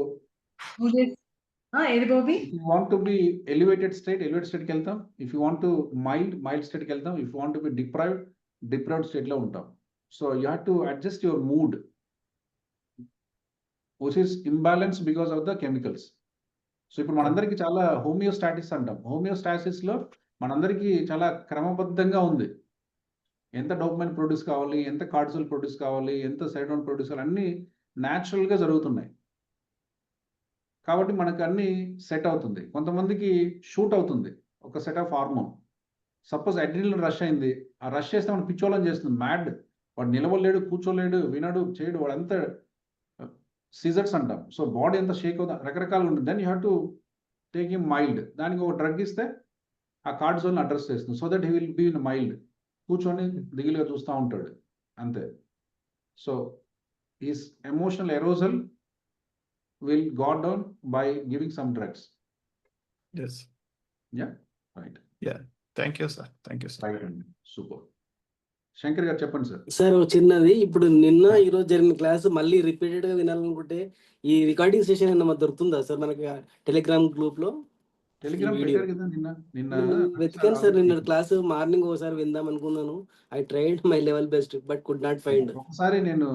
వాంట్ టు బి ఎలివేటెడ్ స్టేట్కి వెళ్తాం. If you want to mild స్టేట్కి వెళ్తాం. If you want to be deprived స్టేట్లో ఉంటాం. So you have to adjust your mood which is imbalance because of the chemicals. So ఇప్పుడు మనందరికీ చాలా హోమియోస్టాటిస్ అంటాం. హోమియోస్టాసిస్లో మనందరికీ చాలా క్రమబద్ధంగా ఉంది. ఎంత డోపమైన్ ప్రొడ్యూస్ కావాలి, ఎంత కార్టిసోల్ ప్రొడ్యూస్ కావాలి, ఎంత సెరోటోనిన్ ప్రొడ్యూస్ కావాలి, అన్నీ న్యాచురల్గా జరుగుతున్నాయి. కాబట్టి మనకు అన్నీ సెట్ అవుతుంది. కొంతమందికి షూట్ అవుతుంది ఒక set of hormone. Suppose adrenaline rush అయింది, ఆ రష్ చేస్తే మనం పిచ్చోళ్ళని చేస్తుంది. మ్యాడ్, వాడు నిలవలేడు, కూర్చోలేడు, వినడు, చేయడు, వాడంతా సీజర్స్ అంటాం. సో బాడీ ఎంత షేక్ అవుతుంది, రకరకాలు ఉంటుంది. Then you have to take him mild. దానికి ఒక డ్రగ్ ఇస్తే ఆ కార్టిసోల్ని అడ్రస్ చేస్తుంది. So that he will be in mild. కూర్చొని దిగులుగా చూస్తూ ఉంటాడు అంతే. So his emotional arousal will go down by giving some drugs. Yes. Yeah, right. Yeah, thank you sir. Right, super. Shankar గారు చెప్పండి సార్. సార్ చిన్నది, ఇప్పుడు నిన్న ఈరోజు జరిగిన క్లాస్ మళ్ళీ రిపీటెడ్ గా వినాలనుకుంటే ఈ రికార్డింగ్ సెషన్ ఏమన్నా దొరుకుతుందా సార్ మనకి టెలిగ్రామ్ గ్రూప్ లో? టెలిగ్రామ్ పెట్టారు కదా నిన్న వెతికాను సార్. నిన్న క్లాస్ మార్నింగ్ ఒకసారి విందాం అనుకున్నాను. I tried my level best but could not find. ఒకసారి నేను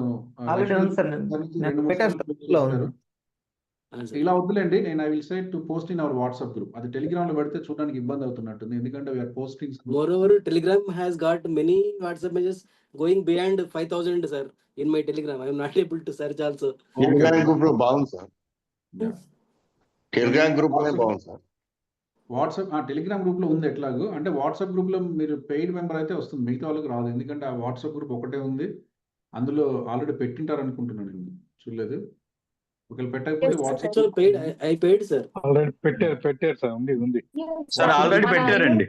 ఇలా వద్దులేండి, నేను I will say to post in our WhatsApp group. అది టెలిగ్రామ్ లో పెడితే చూడడానికి ఇబ్బంది అవుతున్నట్టుంది, ఎందుకంటే we are posting. Moreover, Telegram has got many WhatsApp messages going beyond 5,000 sir in my Telegram. I am not able to search also. Telegram group లో బాగుంది సార్. టెలిగ్రామ్ గ్రూప్ లోనే బాగుంది సార్. వాట్సాప్ టెలిగ్రామ్ గ్రూప్ లో ఉంది. ఎట్లాగో అంటే వాట్సాప్ గ్రూప్ లో మీరు పెయిడ్ మెంబర్ అయితే వస్తుంది, మిగతా వాళ్ళకి రాదు. ఎందుకంటే ఆ వాట్సాప్ గ్రూప్ ఒకటే ఉంది, అందులో ఆల్రెడీ పెట్టింటారు అనుకుంటున్నాను. నేను చూడలేదు. ఒకవేళ పెట్టకపోతే WhatsApp paid. I paid sir. Already పెట్టారు సార్. ఉంది సార్ ఆల్రెడీ పెట్టారండి.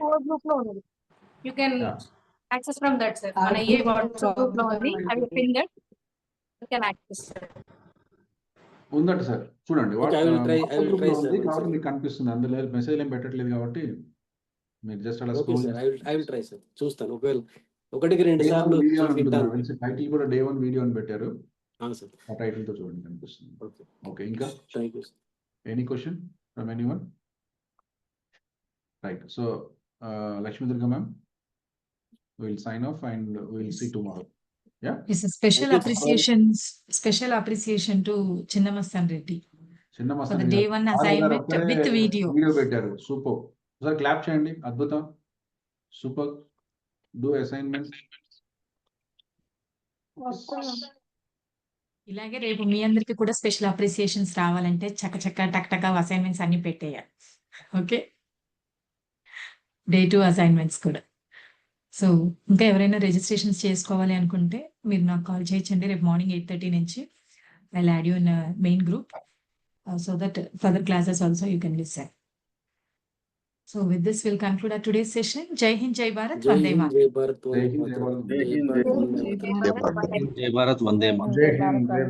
You can access from that sir. మన ఏ వాట్సాప్ గ్రూప్ లో ఉంది, I will pin that. You can access sir. ఉందట సార్, చూడండి. I will try sir. కాబట్టి మీకు కనిపిస్తుంది, అందులో మెసేజ్ ఏం పెట్టట్లేదు కాబట్టి మీరు జస్ట్ అలా Okay sir, I will try sir. చూస్తాను. ఒకవేళ ఒకటికి 2 సార్లు టైటిల్ కూడా Day 1 వీడియో అని పెట్టారు. sir. ఆ టైటిల్ తో చూడండి కనిపిస్తుంది. Okay. ఓకే, ఇంకా Thank you sir. Any question from anyone? Right. So Lakshmi Durga ma'am, we will sign off and we will see tomorrow. Yeah. It's a special appreciation to Chinnamasthan Reddy for the Day 1 assignment with video. Video పెట్టారు. సూపర్. ఒకసారి క్లాప్ చేయండి. అద్భుతం, సూపర్. Do assignment. ఇలాగే రేపు మీ అందరికి కూడా స్పెషల్ అప్రిసియేషన్స్ రావాలంటే చక్క టక్ అసైన్మెంట్స్ అన్ని పెట్టేయాలి. ఓకే, Day 2 అసైన్మెంట్స్ కూడా. సో ఇంకా ఎవరైనా రిజిస్ట్రేషన్స్ చేసుకోవాలి అనుకుంటే మీరు నాకు కాల్ చేయొచ్చండి. రేపు మార్నింగ్ 8:30 నుంచి I add you in main group so that further classes also you can listen. So with this, we'll conclude our today's session. Jai Hind, Jai Bharat, జై Vande హింద్, Mataram. జై భారత్, జై హింద్, జై భారత్. జై భారత్, వందే మాతరం. జై భారత్ వందే మాతరం. జై హింద్, జై